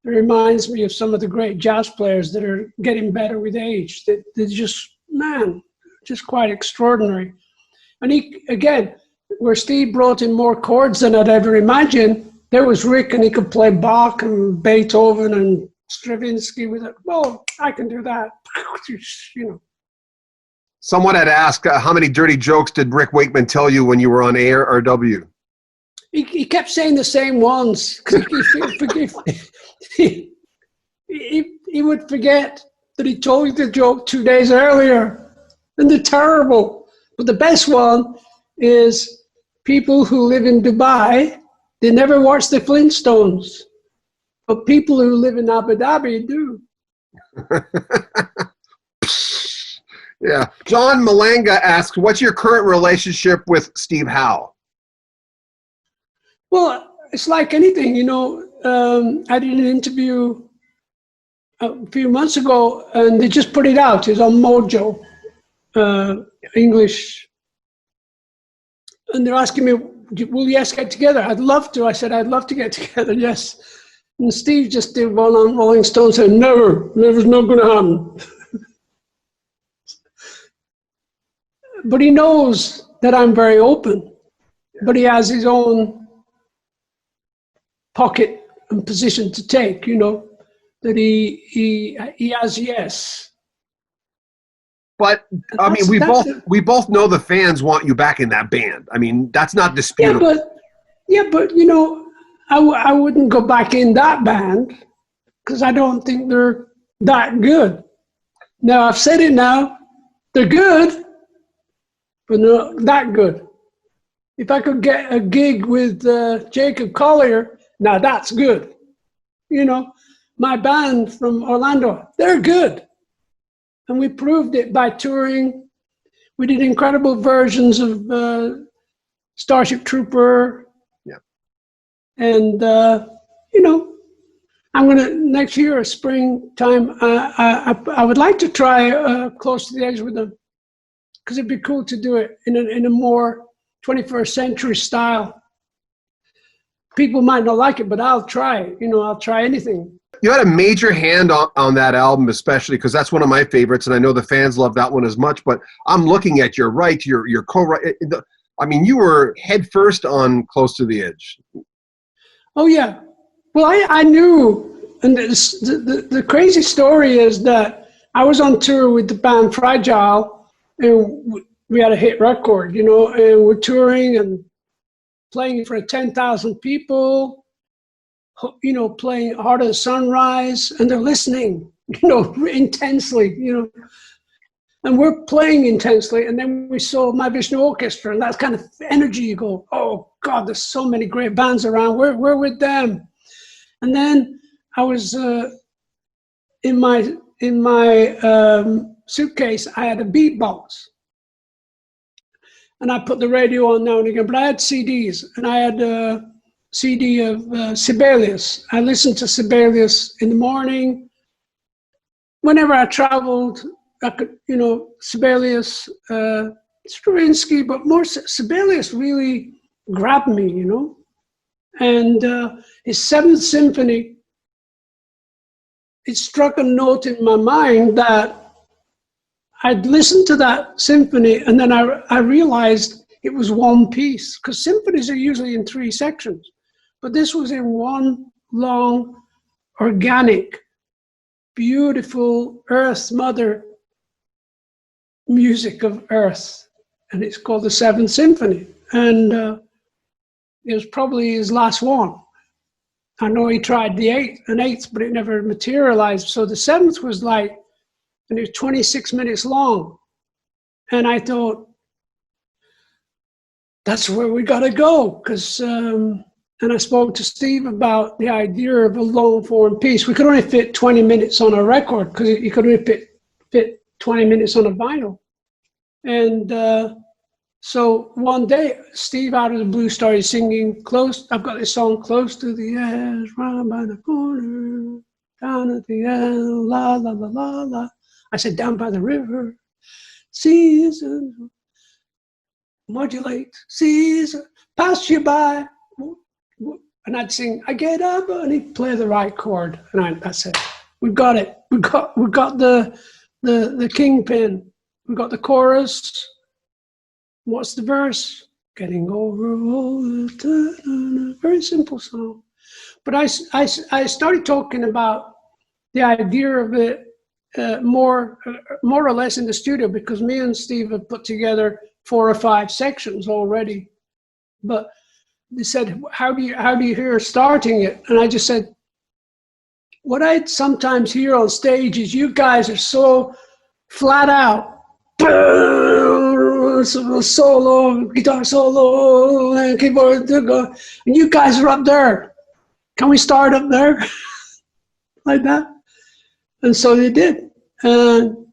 It reminds me of some of the great jazz players that are getting better with age. They're just, man, just quite extraordinary. And he, again, where Steve brought in more chords than I'd ever imagined, there was Rick, and he could play Bach and Beethoven and Stravinsky with it. Well, I can do that. You know. Someone had asked, how many dirty jokes did Rick Wakeman tell you when you were on ARW? He kept saying the same ones. He would forget that he told you the joke 2 days earlier. And they're terrible. But the best one is people who live in Dubai, they never watch the Flintstones. But people who live in Abu Dhabi do. Yeah. John Malanga asks, what's your current relationship with Steve Howe? Well, it's like anything, you know. I did an interview a few months ago, and they just put it out. It's on Mojo, English. And they're asking me, will you get together? I'd love to. I said, I'd love to get together, yes. And Steve just did one on Rolling Stone, said, never's not going to happen. But he knows that I'm very open, but he has his own pocket and position to take, you know, that he has, yes. But I mean, we both know the fans want you back in that band. I mean, that's not disputable. Yeah, but you know, I wouldn't go back in that band because I don't think they're that good. Now, I've said it now, they're good, but not that good. If I could get a gig with Jacob Collier, now that's good. You know, my band from Orlando, they're good. And we proved it by touring. We did incredible versions of Starship Trooper. Yeah. And, you know, I'm going to, next year, springtime, I would like to try Close to the Edge with them, because it'd be cool to do it in a more 21st century style. People might not like it, but I'll try it. You know, I'll try anything. You had a major hand on that album, especially because that's one of my favorites, and I know the fans love that one as much. But I'm looking at your right, your co-write. I mean, you were head first on Close to the Edge. Oh yeah, well I knew, and the crazy story is that I was on tour with the band Fragile, and we had a hit record, you know, and we're touring and playing for 10,000 people. You know, playing Heart of the Sunrise, and they're listening, you know, intensely, you know, and we're playing intensely. And then we saw My Vision Orchestra, and that's kind of energy. You go, oh God, there's so many great bands around. We're with them. And then I was in my suitcase, I had a beatbox, and I put the radio on now and again. But I had CDs, and I had CD of Sibelius. I listened to Sibelius in the morning. Whenever I traveled, I could, you know, Sibelius, Stravinsky, but more Sibelius really grabbed me, you know. And his Seventh Symphony, it struck a note in my mind that I'd listened to that symphony, and then I realized it was one piece, because symphonies are usually in 3 sections. But this was in one long, organic, beautiful Earth Mother music of Earth. And it's called the Seventh Symphony. And it was probably his last one. I know he tried the eighth, but it never materialized. So the seventh was like, and it was 26 minutes long. And I thought, that's where we got to go. Because, and I spoke to Steve about the idea of a long form piece. We could only fit 20 minutes on a record because you could only fit 20 minutes on a vinyl. And so one day, Steve out of the blue started singing I've got this song, Close to the Edge, round by the corner, down at the end, la, la, la, la, la. I said, down by the river, seasons modulate, seasons pass you by. And I'd sing, I get up, and he'd play the right chord. And I said, we've got it. We've got the kingpin. We've got the chorus. What's the verse? Getting over all the time. Very simple song. But I started talking about the idea of it more or less in the studio, because me and Steve have put together 4 or 5 sections already. But they said, how do you hear starting it? And I just said, what I sometimes hear on stage is you guys are so flat out. Solo, guitar solo, and keyboard, and you guys are up there. Can we start up there? Like that? And so they did. And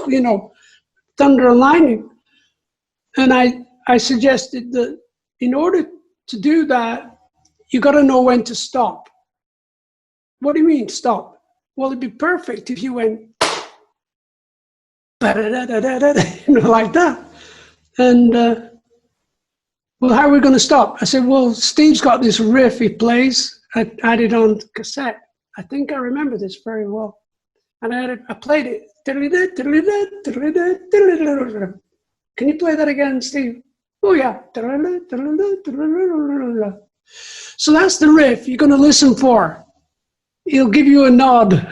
you know, thunder and lightning. And I suggested that in order to do that, you got to know when to stop. What do you mean stop? Well, it'd be perfect if you went like that. And well, how are we going to stop? I said, well, Steve's got this riff he plays. I had it on cassette. I think I remember this very well. And I played it. Can you play that again, Steve? Oh, yeah. So that's the riff you're going to listen for. He'll give you a nod.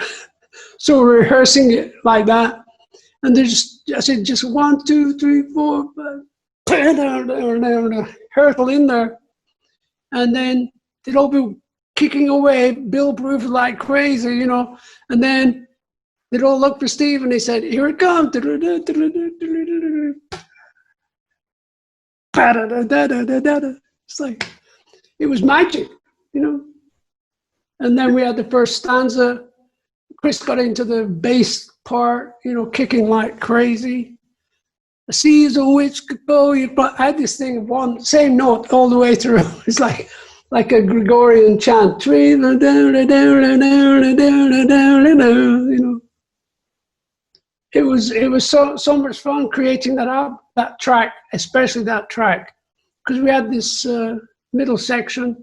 So we're rehearsing it like that. And I said, just 1, 2, 3, 4, 5, hurtle in there. And then they'd all be kicking away, Bill Proof like crazy, you know. And then they'd all look for Steve and they said, here it comes. It's like, it was magic, you know. And then we had the first stanza. Chris got into the bass part, you know, kicking like crazy. A season which could go, I had this thing of one same note all the way through. It's like a Gregorian chant. You know, it was so much fun creating that track, especially that track, because we had this middle section.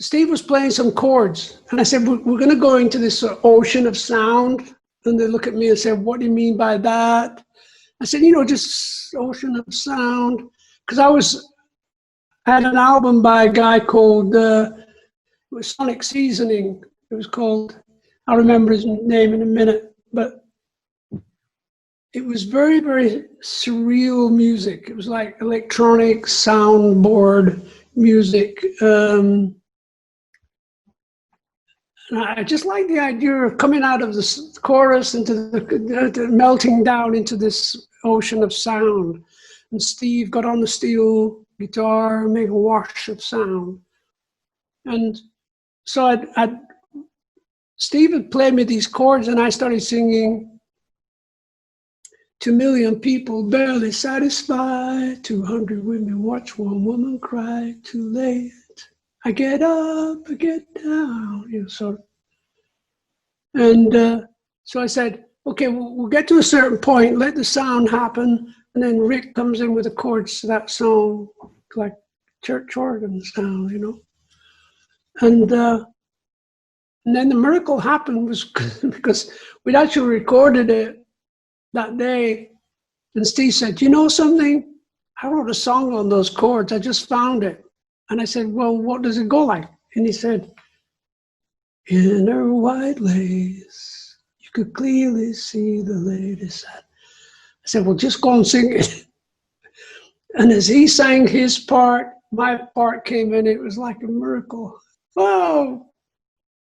Steve was playing some chords, and I said, we're going to go into this ocean of sound. And they look at me and say, what do you mean by that? I said, you know, just ocean of sound. Because I had an album by a guy called, it was Sonic Seasoning. It was called, I'll remember his name in a minute, but it was very, very surreal music. It was like electronic soundboard music. I just like the idea of coming out of the chorus into the melting down into this ocean of sound. And Steve got on the steel guitar and made a wash of sound. And so Steve had played me these chords, and I started singing 2 million people barely satisfied, 200 women watch one woman cry, too late. I get up, I get down, you know, sort of. And so I said, okay, we'll get to a certain point, let the sound happen, and then Rick comes in with the chords to that song, like church organ sound, you know. And then the miracle happened was because we'd actually recorded it that day, and Steve said, you know something? I wrote a song on those chords, I just found it. And I said, well, what does it go like? And he said, in her white lace, you could clearly see the lady. I said, well, just go and sing it. And as he sang his part, my part came in. It was like a miracle. Oh,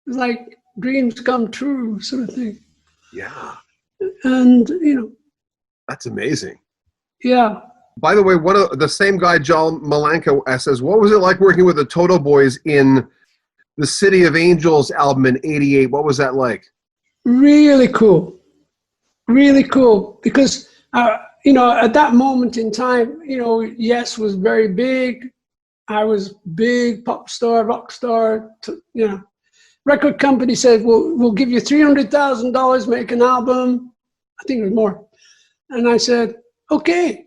it was like dreams come true sort of thing. Yeah. And, That's amazing. yeah. By the way, one of the same guy, John Malanka, says, what was it like working with the Toto Boys in the City of Angels album in '88? What was that like? Really cool. Really cool. Because, at that moment in time, Yes was very big. I was big, pop star, rock star, Record company said, we'll give you $300,000, make an album. I think it was more. And I said, okay.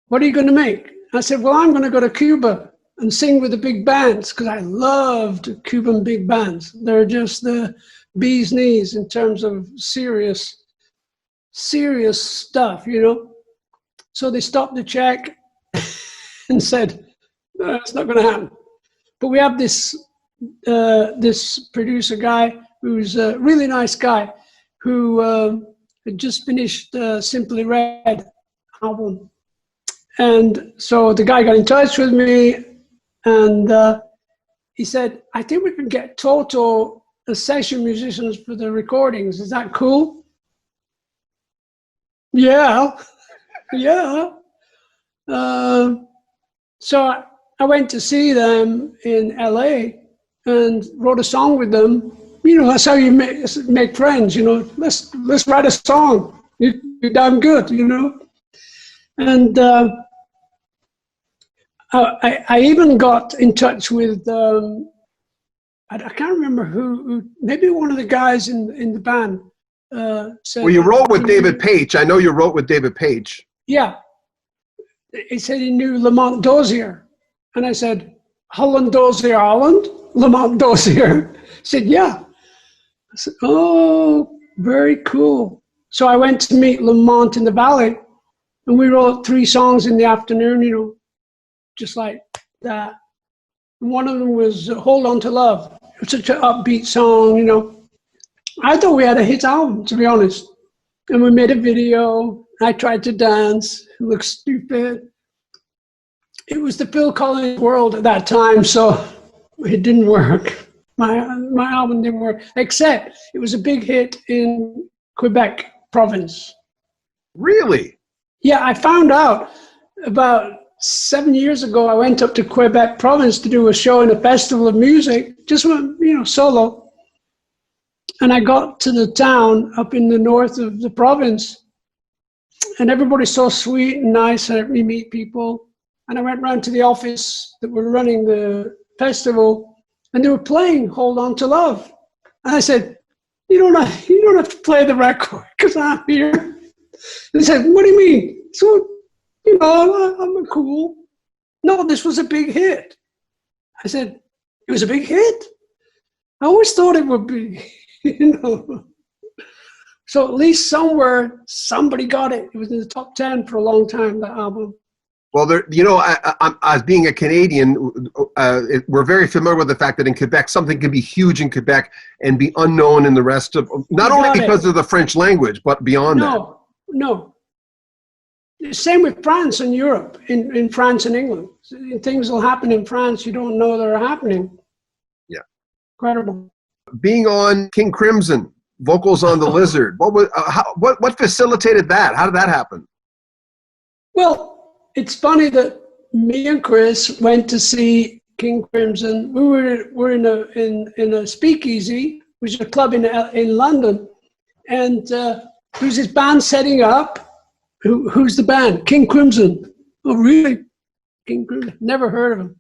What are you going to make? I said, well, I'm going to go to Cuba and sing with the big bands, because I loved Cuban big bands. They're just the bee's knees in terms of serious stuff, So they stopped the check and said, no, it's not going to happen. But we have this producer guy who's a really nice guy who had just finished Simply Red album. And so the guy got in touch with me, and he said, I think we can get Toto as session musicians for the recordings. Is that cool? Yeah. Yeah. So I went to see them in LA and wrote a song with them. That's how you make friends, Let's write a song. You're damn good, And I even got in touch with, I can't remember who, maybe one of the guys in the band said. Well, you wrote with David Page. I know you wrote with David Page. Yeah. He said he knew Lamont Dozier. And I said, Holland Dozier, Holland? Lamont Dozier. He said, yeah. I said, oh, very cool. So I went to meet Lamont in the Valley, and we wrote 3 songs in the afternoon, just like that. And one of them was Hold On to Love. It was such an upbeat song, I thought we had a hit album, to be honest. And we made a video. I tried to dance. It looked stupid. It was the Phil Collins world at that time, so it didn't work. My album didn't work, except it was a big hit in Quebec province. Really? Yeah, I found out about 7 years ago. I went up to Quebec province to do a show in a festival of music, just solo. And I got to the town up in the north of the province, and everybody's so sweet and nice, and let me meet people. And I went round to the office that were running the festival, and they were playing Hold On to Love. And I said, you don't have to play the record because I'm here. And they said, what do you mean? So, I'm cool. No, this was a big hit. I said, it was a big hit? I always thought it would be, So at least somewhere, somebody got it. It was in the top 10 for a long time, that album. Well, I'm as being a Canadian, we're very familiar with the fact that in Quebec, something can be huge in Quebec and be unknown in the rest of, not only because of the French language, but beyond that. No. Same with France and Europe, in France and England. Things will happen in France, you don't know they're happening. Yeah. Incredible. Being on King Crimson, vocals on The Lizard, what facilitated that? How did that happen? Well, it's funny that me and Chris went to see King Crimson. We were in a speakeasy, which is a club in London, and there's this band setting up. Who's the band? King Crimson. Oh, really? King Crimson. Never heard of them.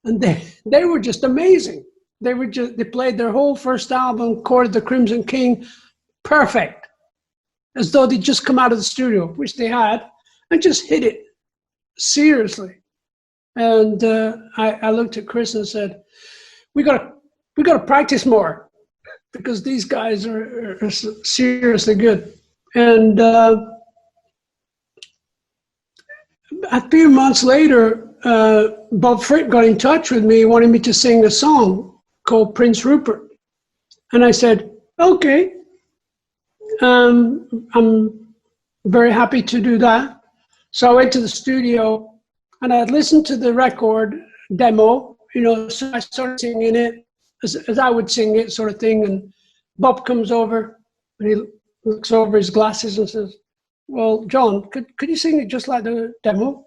And they were just amazing. They played their whole first album, recorded the Crimson King, perfect, as though they'd just come out of the studio, which they had, and just hit it. Seriously. And I looked at Chris and said, we got to practice more, because these guys are seriously good. And a few months later, Bob Frick got in touch with me, wanting me to sing a song called Prince Rupert. And I said, okay, I'm very happy to do that. So I went to the studio, and I had listened to the record demo, so I started singing it as I would sing it, sort of thing. And Bob comes over, and looks over his glasses and says, well, John, could you sing it just like the demo?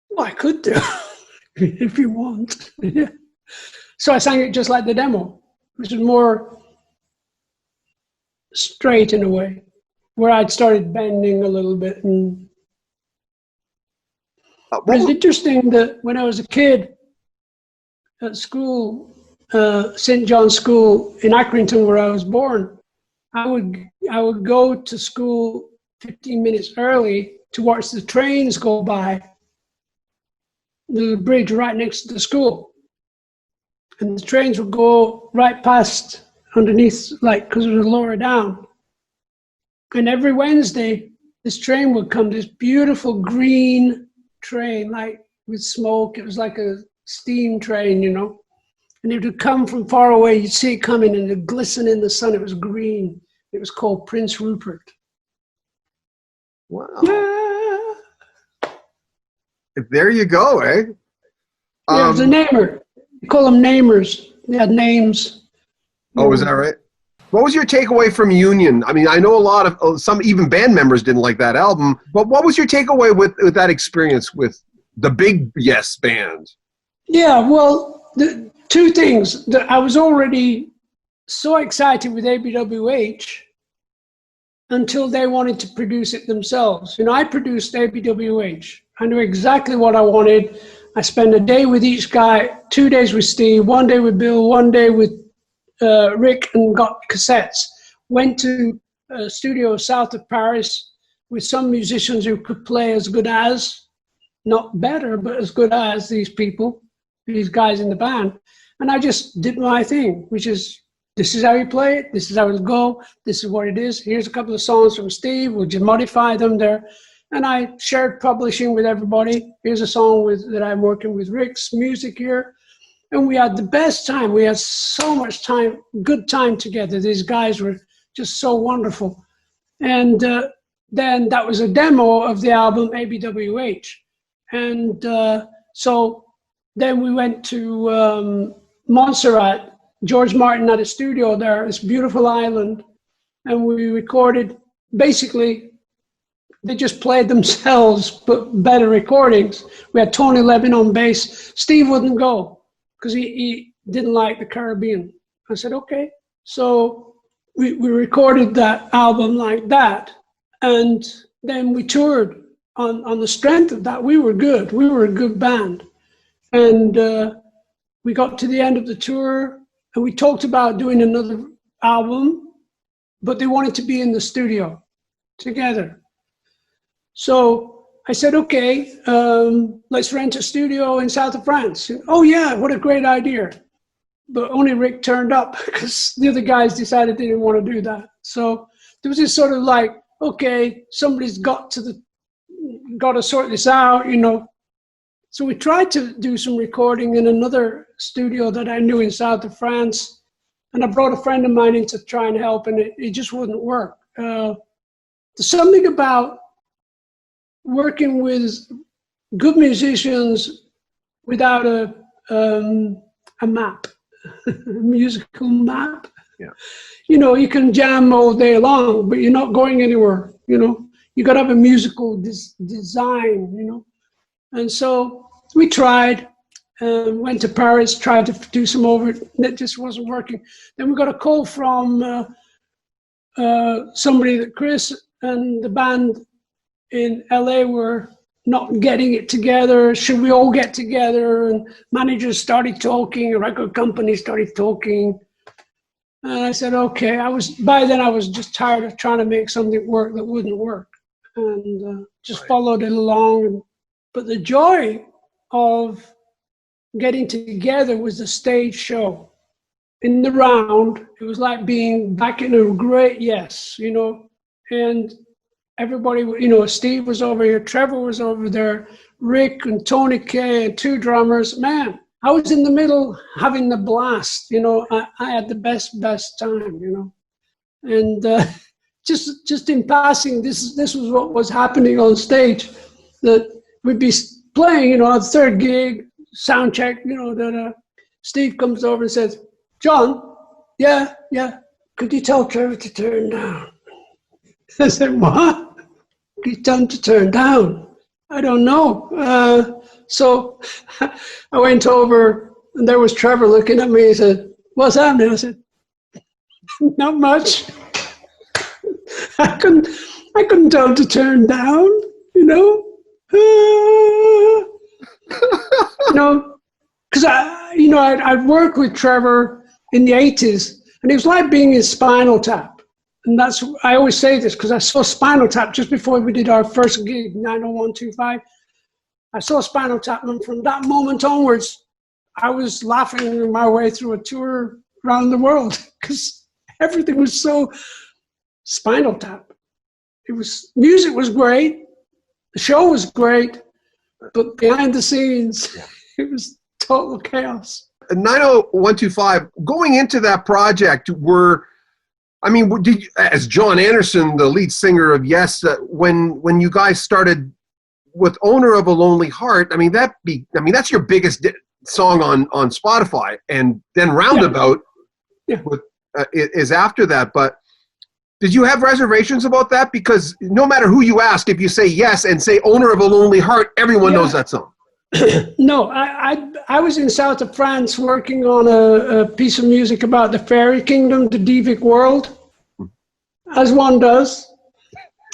Well, I could do, if you want. Yeah. So I sang it just like the demo, which is more straight in a way, where I'd started bending a little bit. And but it's interesting that when I was a kid at school, St. John's School in Accrington, where I was born, I would go to school 15 minutes early to watch the trains go by the bridge right next to the school. And the trains would go right past underneath, like, because it was lower down. And every Wednesday, this train would come, this beautiful green train, like with smoke. It was like a steam train, you know. And it would come from far away. You'd see it coming and it would glisten in the sun. It was green. It was called Prince Rupert. Wow. Yeah. There you go, eh? Yeah, it was a namer. You call them namers. They had names. Oh, is that right? What was your takeaway from Union? I mean, I know a lot of, some even band members didn't like that album, but what was your takeaway with that experience with the Big Yes Band? Yeah, well, the two things. I was already so excited with ABWH until they wanted to produce it themselves. You know, I produced ABWH. I knew exactly what I wanted. I spent a day with each guy, 2 days with Steve, 1 day with Bill, 1 day with Rick, and got cassettes. Went to a studio south of Paris with some musicians who could play as good as, not better, but as good as these people, these guys in the band. And I just did my thing, which is, this is how you play it, this is how it'll go, this is what it is. Here's a couple of songs from Steve, we'll just modify them there. And I shared publishing with everybody. Here's a song that I'm working with Rick's music here. And we had the best time. We had so much time, good time together. These guys were just so wonderful. And then that was a demo of the album ABWH. And so then we went to Montserrat. George Martin had a studio there, this beautiful island. And we recorded, basically, they just played themselves, but better recordings. We had Tony Levin on bass. Steve wouldn't go, because he didn't like the Caribbean. I said, okay. So we recorded that album like that. And then we toured on the strength of that. We were good. We were a good band. And we got to the end of the tour and we talked about doing another album, but they wanted to be in the studio together. So I said, okay, let's rent a studio in south of France. Oh yeah, what a great idea. But only Rick turned up because the other guys decided they didn't want to do that. So there was this sort of like, okay, somebody's got to sort this out, you know. So we tried to do some recording in another studio that I knew in south of France. And I brought a friend of mine in to try and help, and it just wouldn't work. There's something about working with good musicians without a map, a musical map. Yeah. You know, you can jam all day long, but you're not going anywhere, you know. You got to have a musical design, you know. And so we tried, went to Paris, tried to do some over it. It just wasn't working. Then we got a call from somebody that Chris and the band in LA were not getting it together. Should we all get together? And managers started talking, record companies started talking. And I said, okay. By then I was just tired of trying to make something work that wouldn't work, and just followed it along. But the joy of getting together was the stage show. In the round, it was like being back in a great yes, you know, and everybody, you know, Steve was over here, Trevor was over there, Rick and Tony Kay and two drummers. Man, I was in the middle having the blast, you know. I had the best time, you know. And just in passing, this was what was happening on stage, that we'd be playing, you know, a third gig, sound check, you know, that Steve comes over and says, John, yeah, could you tell Trevor to turn down? I said, what? Could you tell him to turn down? I don't know. So I went over, and there was Trevor looking at me. He said, what's happening? I said, not much. I couldn't tell him to turn down, you know. Because I'd worked with Trevor in the 80s, and it was like being in Spinal Tap. And I always say this because I saw Spinal Tap just before we did our first gig, 90125. I saw Spinal Tap, and from that moment onwards, I was laughing my way through a tour around the world because everything was so Spinal Tap. Music was great, the show was great, but behind the scenes, it was total chaos. 90125, going into that project, did you, as John Anderson, the lead singer of Yes, when you guys started with Owner of a Lonely Heart, that's your biggest song on Spotify, and then Roundabout is after that. But did you have reservations about that? Because no matter who you ask, if you say Yes and say Owner of a Lonely Heart, everyone knows that song. No, I was in south of France working on a piece of music about the fairy kingdom, the Divic world, as one does,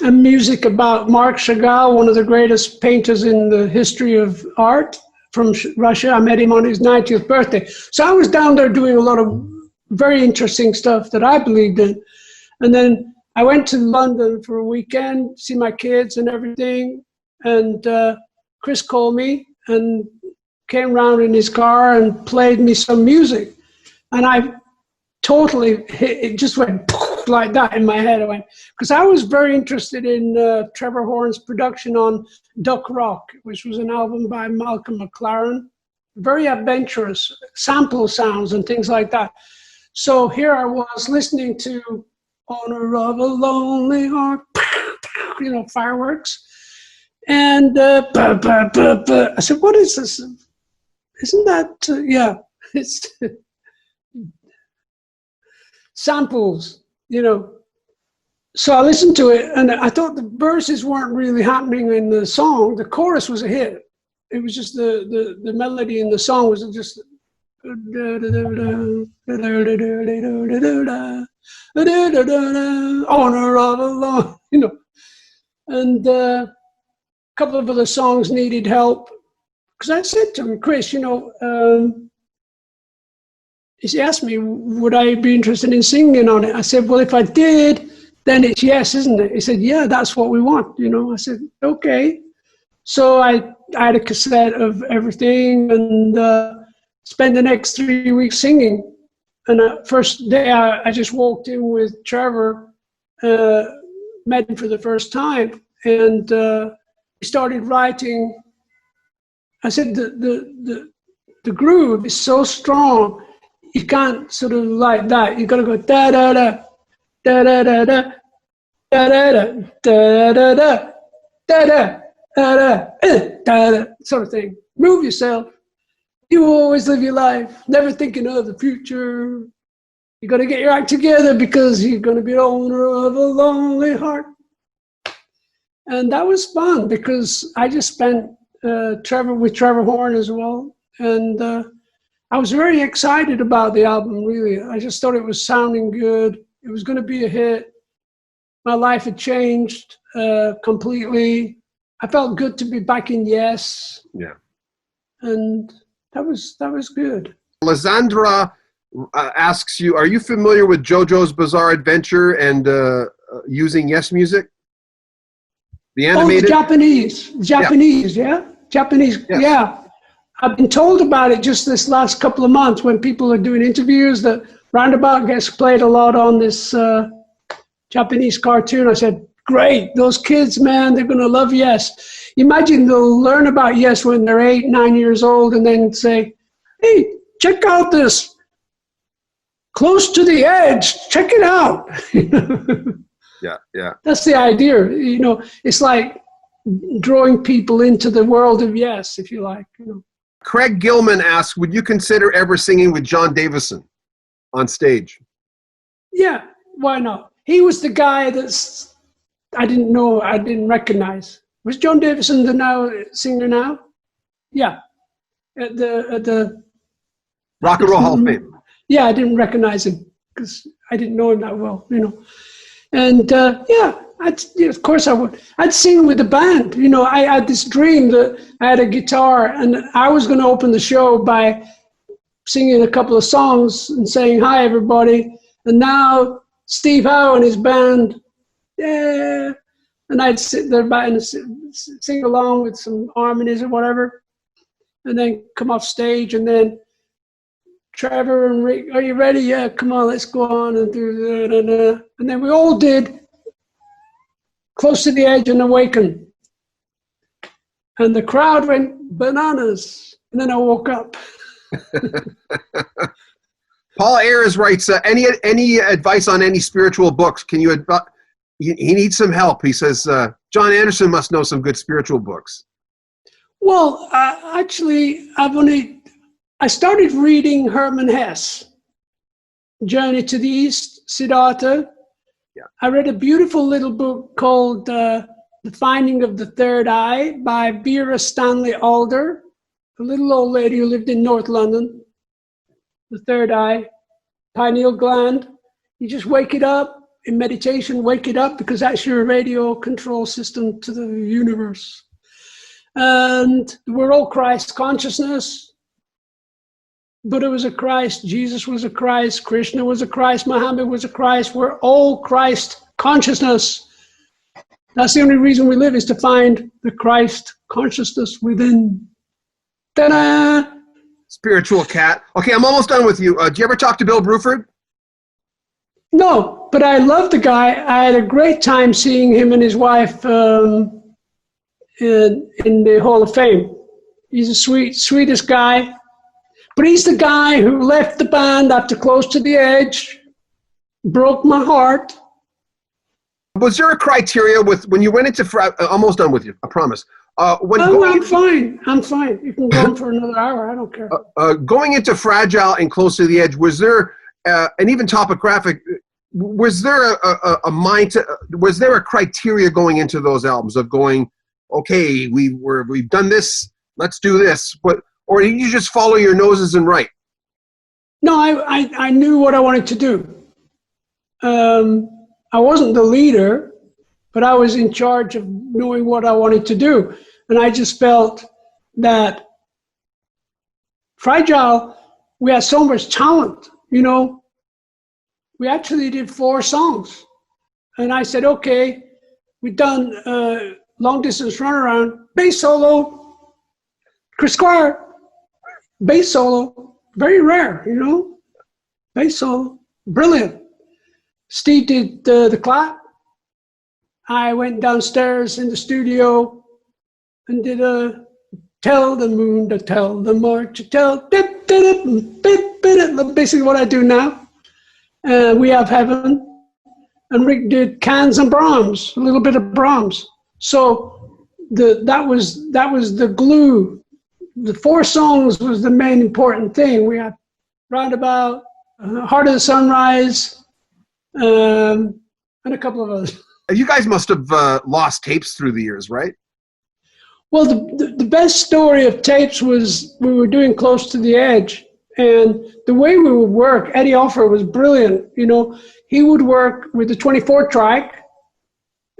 and music about Marc Chagall, one of the greatest painters in the history of art from Russia. I met him on his 90th birthday. So I was down there doing a lot of very interesting stuff that I believed in. And then I went to London for a weekend, see my kids and everything, and Chris called me and came round in his car and played me some music. And I totally, it just went like that in my head. I went, because I was very interested in Trevor Horn's production on Duck Rock, which was an album by Malcolm McLaren. Very adventurous, sample sounds and things like that. So here I was listening to Owner of a Lonely Heart, fireworks. And I said, what is this? Isn't that, it's samples, So I listened to it, and I thought the verses weren't really happening in the song. The chorus was a hit. It was just the melody in the song was just Owner of a Lonely, and a couple of other songs needed help. Because I said to him, Chris, he asked me, would I be interested in singing on it? I said, well, if I did, then it's yes, isn't it? He said, yeah, that's what we want, I said, okay. So I had a cassette of everything and spent the next 3 weeks singing. And the first day I just walked in with Trevor, met him for the first time, and we started writing. I said, the groove is so strong, you can't sort of like that. You got to go da da da da da da da da da da da da da da da da sort of thing. Move yourself. You always live your life, never thinking of the future. You got to get your act together because you're going to be the owner of a lonely heart. And that was fun because I just spent Trevor Horn as well. And I was very excited about the album, really. I just thought it was sounding good. It was going to be a hit. My life had changed completely. I felt good to be back in Yes. Yeah. And that was good. Lysandra asks you, are you familiar with JoJo's Bizarre Adventure and using Yes music? The animated? Oh, Japanese, yeah? Japanese, yeah. I've been told about it just this last couple of months when people are doing interviews that Roundabout gets played a lot on this Japanese cartoon. I said, great, those kids, man, they're going to love Yes. Imagine they'll learn about Yes when they're 8, 9 years old and then say, hey, check out this Close to the Edge, check it out. Yeah. That's the idea. It's like drawing people into the world of Yes, if you like. Craig Gilman asks, would you consider ever singing with John Davison on stage? Yeah, why not? He was the guy I didn't recognize. Was John Davison the singer now? Yeah, at the Rock and Roll Hall of Fame. Yeah, I didn't recognize him because I didn't know him that well, And of course I would. I'd sing with the band. I had this dream that I had a guitar and I was going to open the show by singing a couple of songs and saying, "Hi, everybody." And now Steve Howe and his band, yeah. And I'd sit there back and sing along with some harmonies or whatever. And then come off stage and then Trevor and Rick, "Are you ready? Yeah, come on, let's go on and do that." And then we all did Close to the Edge and Awaken. And the crowd went bananas. And then I woke up. Paul Ayers writes, any advice on any spiritual books? Can you, he needs some help. He says, John Anderson must know some good spiritual books. Well, actually, I started reading Hermann Hesse, Journey to the East, Siddhartha. Yeah. I read a beautiful little book called The Finding of the Third Eye by Vera Stanley Alder, a little old lady who lived in North London. The third eye, pineal gland. You just wake it up in meditation, wake it up because that's your radio control system to the universe. And we're all Christ consciousness. Buddha was a Christ, Jesus was a Christ, Krishna was a Christ, Muhammad was a Christ. We're all Christ consciousness. That's the only reason we live, is to find the Christ consciousness within. Ta-da! Spiritual cat. Okay, I'm almost done with you. Do you ever talk to Bill Bruford? No, but I love the guy. I had a great time seeing him and his wife in the Hall of Fame. He's the sweetest guy. But he's the guy who left the band after Close to the Edge, broke my heart. Was there a criteria when you went into, almost done with you, I promise. I'm fine. You can go on for another hour. I don't care. Going into Fragile and Close to the Edge, was there, and even Topographic, was there was there a criteria going into those albums of going, okay, we've done this, let's do this, or did you just follow your noses and write? No, I knew what I wanted to do. I wasn't the leader, but I was in charge of knowing what I wanted to do. And I just felt that Fragile, we had so much talent, We actually did 4 songs. And I said, okay, we've done Long Distance Runaround, bass solo, Chris Squire, bass solo, very rare, bass solo, brilliant. Steve did the clap. I went downstairs in the studio and did a Tell the Moon to Tell the March to Tell, basically what I do now. We Have Heaven. And Rick did Cans and Brahms, a little bit of Brahms. So that was the glue. The 4 songs was the main important thing. We had Roundabout, Heart of the Sunrise, and a couple of others. You guys must have lost tapes through the years, right? Well, the best story of tapes was we were doing Close to the Edge, and the way we would work, Eddie Offer was brilliant. He would work with the 24 track,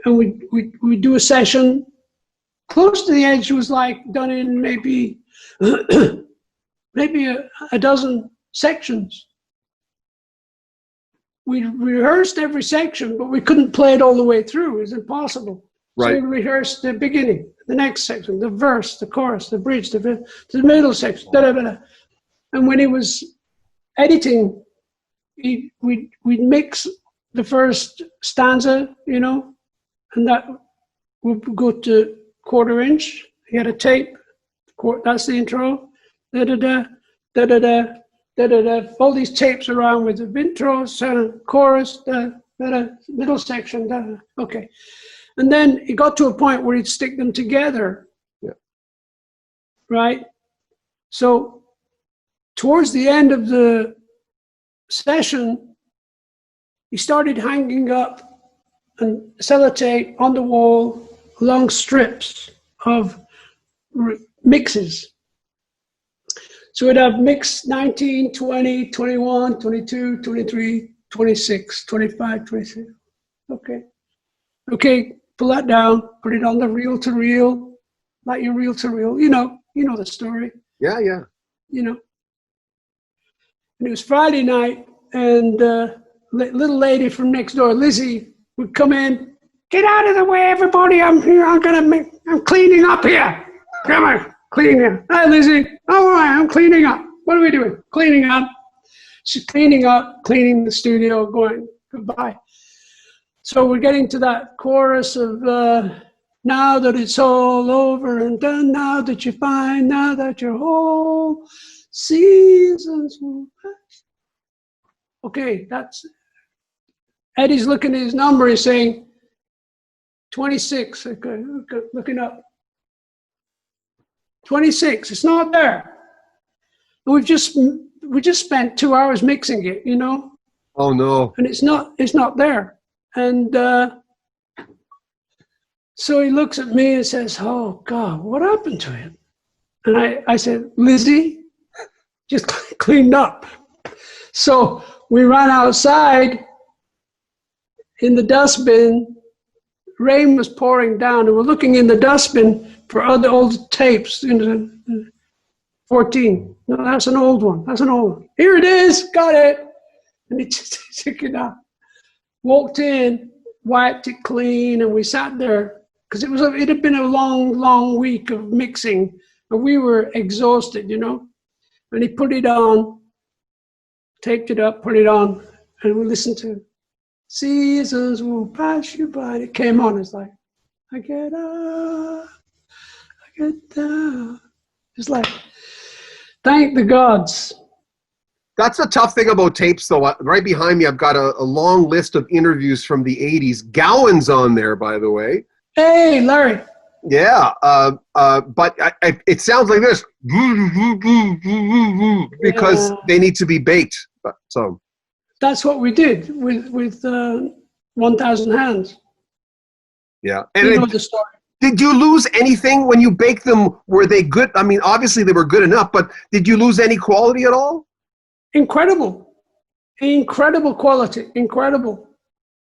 and we'd do a session. Close to the Edge was like done in maybe a dozen sections. We rehearsed every section, but we couldn't play it all the way through. It was impossible. Right. So we rehearsed the beginning, the next section, the verse, the chorus, the bridge, the middle section, da-da-da-da. And when he was editing, we'd mix the first stanza, and that would go to 1/4 inch. He had a tape. That's the intro. Da-da-da, da-da-da. Da-da-da, all these tapes around with the intro, chorus, middle section, okay. And then it got to a point where he'd stick them together. Yeah. Right? So towards the end of the session, he started hanging up and sellotape on the wall long strips of mixes. So we'd have mix 19, 20, 21, 22, 23, 26, 25, 26. Okay, pull that down, put it on the reel-to-reel, like your reel-to-reel. You know the story. Yeah. You know. And it was Friday night, and little lady from next door, Lizzie, would come in. Get out of the way, everybody! I'm here. I'm cleaning up here. Come on, cleaning. Hi, Lizzie. All right, I'm cleaning up. What are we doing? Cleaning up. She's cleaning up, cleaning the studio, going goodbye. So we're getting to that chorus of now that it's all over and done, now that you find, now that your whole seasons will pass. Okay, that's Eddie's looking at his number. He's saying 26. Okay, looking up. 26. It's not there. We just spent 2 hours mixing it. Oh no. And it's not there. And so he looks at me and says, "Oh God, what happened to it?" And I said, "Lizzie, just cleaned up." So we ran outside in the dustbin. Rain was pouring down, and we're looking in the dustbin for other old tapes. 14. No, that's an old one. That's an old one. Here it is. Got it. And he just took it out. Walked in, wiped it clean, and we sat there because it had been a long week of mixing, and we were exhausted, And he put it on, taped it up, put it on, and we listened to Seasons Will Pass You By. And it came on. It's like, I get up, I get down. It's like, thank the gods. That's the tough thing about tapes, though. Right behind me, I've got a long list of interviews from the 80s. Gowan's on there, by the way. Hey, Larry. Yeah, but it sounds like this because they need to be baked. So that's what we did with 1,000 Hands. Yeah, and you know the story. Did you lose anything when you baked them? Were they good? I mean, obviously they were good enough, but did you lose any quality at all? Incredible quality, incredible.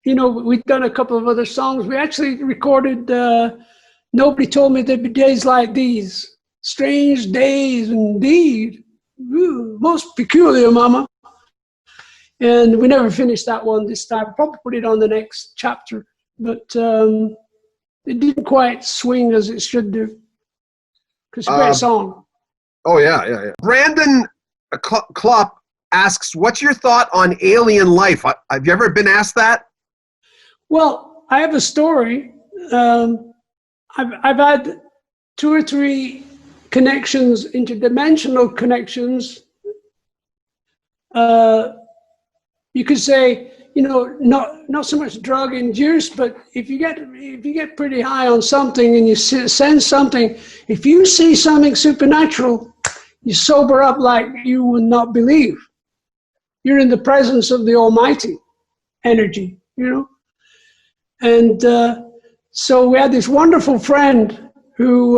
We've done a couple of other songs. We actually recorded Nobody Told Me There'd Be Days Like These. Strange days indeed. Ooh, most peculiar, mama. And we never finished that one this time. Probably put it on the next chapter. But it didn't quite swing as it should do. Because it's a great song. Oh, yeah. Brandon Klopp asks, what's your thought on alien life? Have you ever been asked that? Well, I have a story. I've had 2 or 3 connections, interdimensional connections. You could say, not so much drug induced, but if you get pretty high on something and you sense something, if you see something supernatural, you sober up like you would not believe. You're in the presence of the Almighty energy, And so we had this wonderful friend who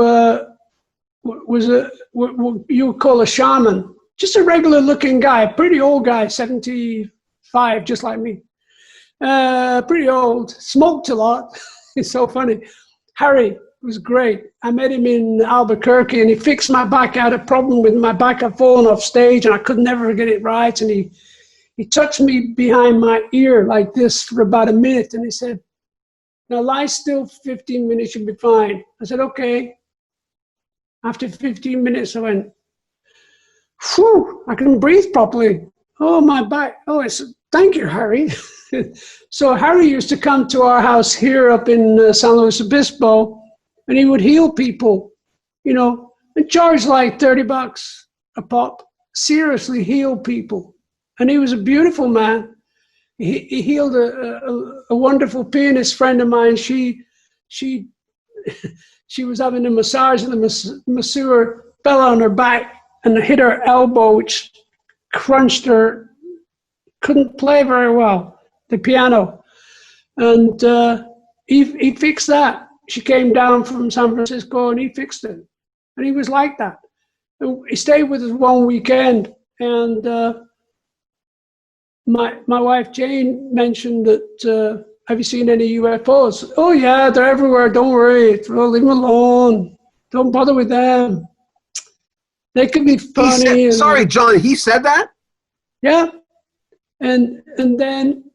was what you would call a shaman, just a regular looking guy, pretty old guy, 75, just like me. Pretty old, smoked a lot. It's so funny. Harry was great. I met him in Albuquerque and he fixed my back. I had a problem with my back. I'd fallen off stage and I could never get it right. And he touched me behind my ear like this for about a minute. And he said, now lie still for 15 minutes, you'll be fine. I said, okay. After 15 minutes, I went, whew, I can breathe properly. Oh, my back. Oh, thank you, Harry. So Harry used to come to our house here up in San Luis Obispo, and he would heal people, and charge like $30 a pop. Seriously heal people. And he was a beautiful man. He healed a wonderful pianist friend of mine. She was having a massage and the masseur fell on her back and hit her elbow, which crunched her. Couldn't play very well. the piano. And he fixed that. She came down from San Francisco and he fixed it. And he was like that. And he stayed with us one weekend. And my wife Jane mentioned that, have you seen any UFOs? Oh yeah, they're everywhere. Don't worry. Leave them alone. Don't bother with them. They can be funny. Sorry, John, he said that? Yeah. And then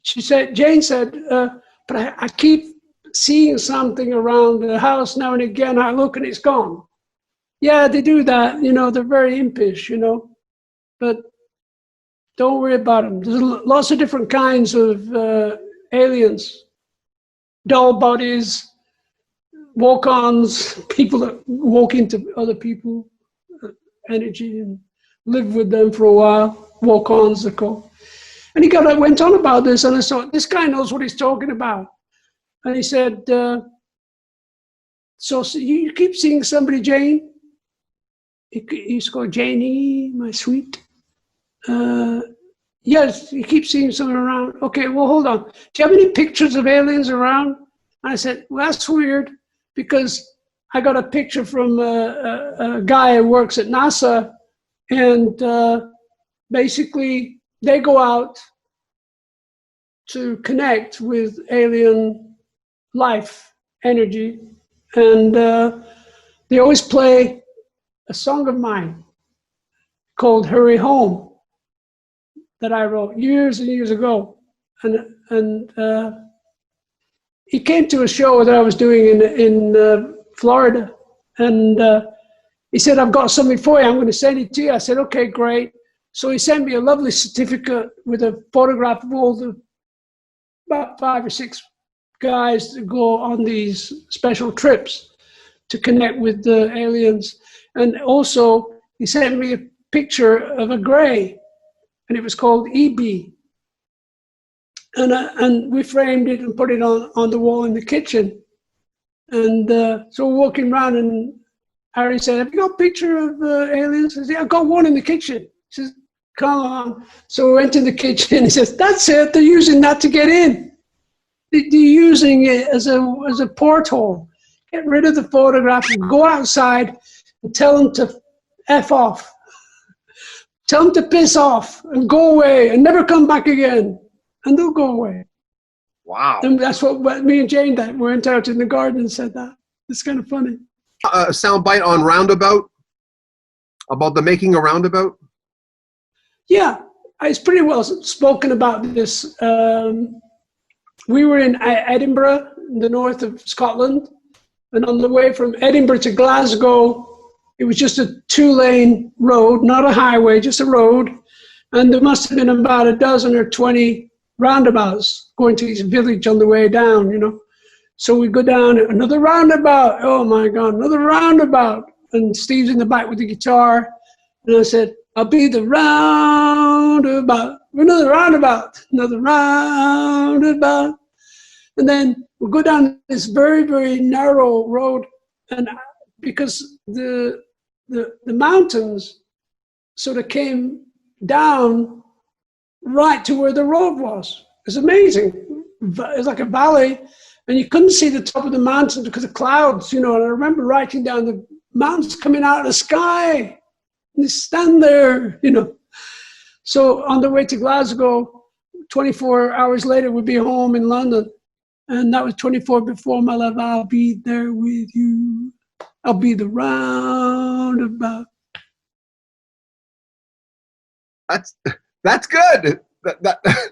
Jane said, but I keep seeing something around the house now and again. I look and it's gone. Yeah, they do that. They're very impish, but don't worry about them. There's lots of different kinds of aliens, doll bodies, walk-ons, people that walk into other people, energy, and live with them for a while. Walk-ons, they're called. And he went on about this, and I thought, this guy knows what he's talking about. And he said, so you keep seeing somebody, Jane? He's called Janie, my sweet. Yes, you keep seeing someone around. Okay, well, hold on. Do you have any pictures of aliens around? And I said, well, that's weird, because I got a picture from a guy who works at NASA, and basically they go out to connect with alien life, energy, and they always play a song of mine called Hurry Home that I wrote years and years ago. And he came to a show that I was doing in Florida, and he said, I've got something for you. I'm going to send it to you. I said, okay, great. So he sent me a lovely certificate with a photograph of all the about 5 or 6 guys that go on these special trips to connect with the aliens. And also, he sent me a picture of a gray, and it was called EB. And we framed it and put it on the wall in the kitchen. And so we're walking around, and Harry said, have you got a picture of aliens? I said, yeah, I've got one in the kitchen. He says, come on. So we went in the kitchen. He says, that's it. They're using that to get in. They're using it as a porthole. Get rid of the photograph and go outside and tell them to F off. Tell them to piss off and go away and never come back again. And they'll go away. Wow. And that's what me and Jane did. We went out in the garden and said that. It's kind of funny. A soundbite on Roundabout, about the making of Roundabout? Yeah, it's pretty well spoken about this. We were in Edinburgh, in the north of Scotland, and on the way from Edinburgh to Glasgow, it was just a 2-lane road, not a highway, just a road, and there must have been about a dozen or 20 roundabouts going to each village on the way down, So we go down another roundabout. Oh my God, another roundabout. And Steve's in the back with the guitar. And I said, I'll be the roundabout. Another roundabout. Another roundabout. And then we'll go down this very, very narrow road. And because the mountains sort of came down right to where the road was. It's amazing. It's like a valley. And you couldn't see the top of the mountains because of clouds, And I remember writing down the mountains coming out of the sky. And they stand there, So on the way to Glasgow, 24 hours later, we'd be home in London. And that was 24 before, my love. I'll be there with you. I'll be the roundabout. That's good.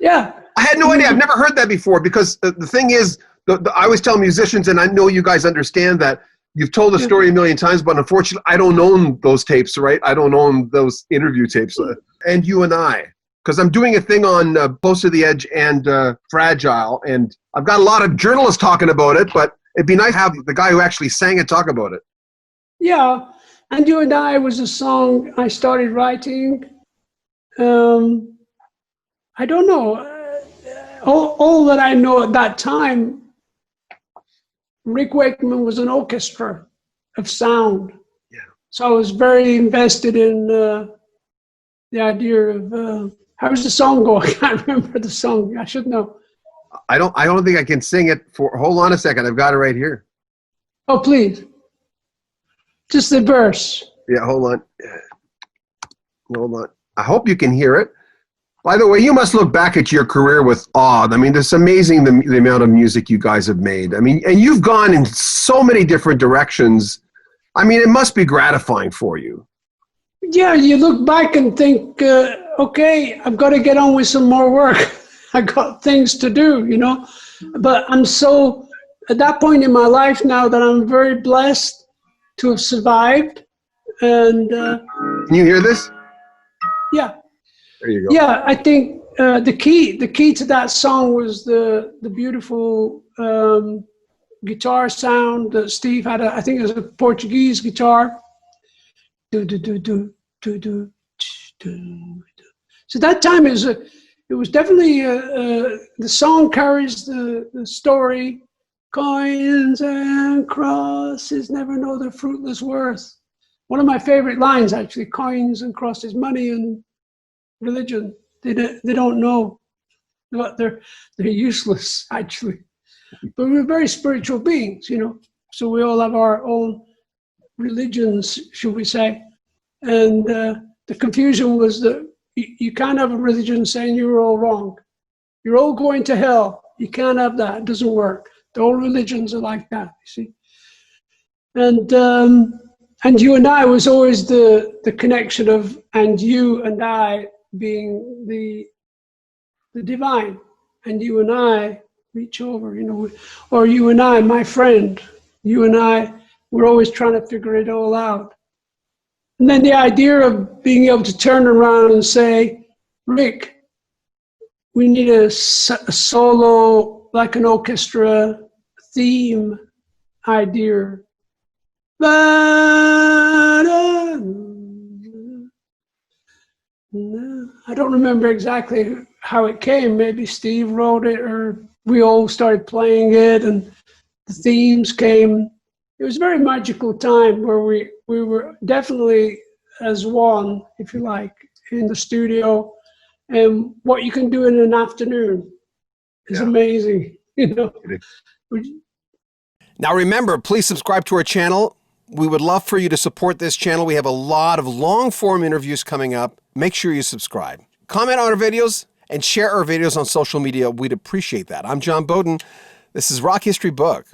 Yeah. I had no idea. I've never heard that before, because the thing is, I always tell musicians, and I know you guys understand that, you've told the story a million times, but unfortunately, I don't own those tapes, right? I don't own those interview tapes. And You and I, because I'm doing a thing on Close to the Edge and Fragile, and I've got a lot of journalists talking about it, but it'd be nice to have the guy who actually sang it talk about it. Yeah. And You and I was a song I started writing. I don't know. All that I know at that time, Rick Wakeman was an orchestra of sound. Yeah. So I was very invested in the idea of How's the song go? I can't remember the song. I should know. I don't think I can sing it for. Hold on a second. I've got it right here. Oh, please. Just the verse. Yeah, hold on. Hold on. I hope you can hear it. By the way, you must look back at your career with awe. I mean, it's amazing the amount of music you guys have made. I mean, and you've gone in so many different directions. I mean, it must be gratifying for you. Yeah, you look back and think, okay, I've got to get on with some more work. I got things to do, you know. But I'm so, at that point in my life now that I'm very blessed to have survived. And can you hear this? Yeah. There you go. Yeah, I think the key to that song was the beautiful guitar sound that Steve had. I think it was a Portuguese guitar. Do do do do do do do. So that time it was definitely the song carries the story. Coins and crosses never know their fruitless worth. One of my favorite lines, actually. Coins and crosses, money and religion, they don't know what they're useless, actually. But we're very spiritual beings, you know, so we all have our own religions, should we say. And the confusion was that you can't have a religion saying you're all wrong. You're all going to hell. You can't have that. It doesn't work. The old religions are like that, you see. And you and I was always the connection of, and you and I being the divine, and you and I reach over, you know, or you and I, my friend, you and I, we're always trying to figure it all out. And then the idea of being able to turn around and say, Rick, we need a solo, like an orchestra theme idea. I don't remember exactly how it came. Maybe Steve wrote it, or we all started playing it, and the themes came. It was a very magical time where we were definitely as one, if you like, in the studio. And what you can do in an afternoon is amazing, you know. Now remember, please subscribe to our channel. We would love for you to support this channel. We have a lot of long-form interviews coming up. Make sure you subscribe. Comment on our videos and share our videos on social media. We'd appreciate that. I'm John Beaudin. This is Rock History Book.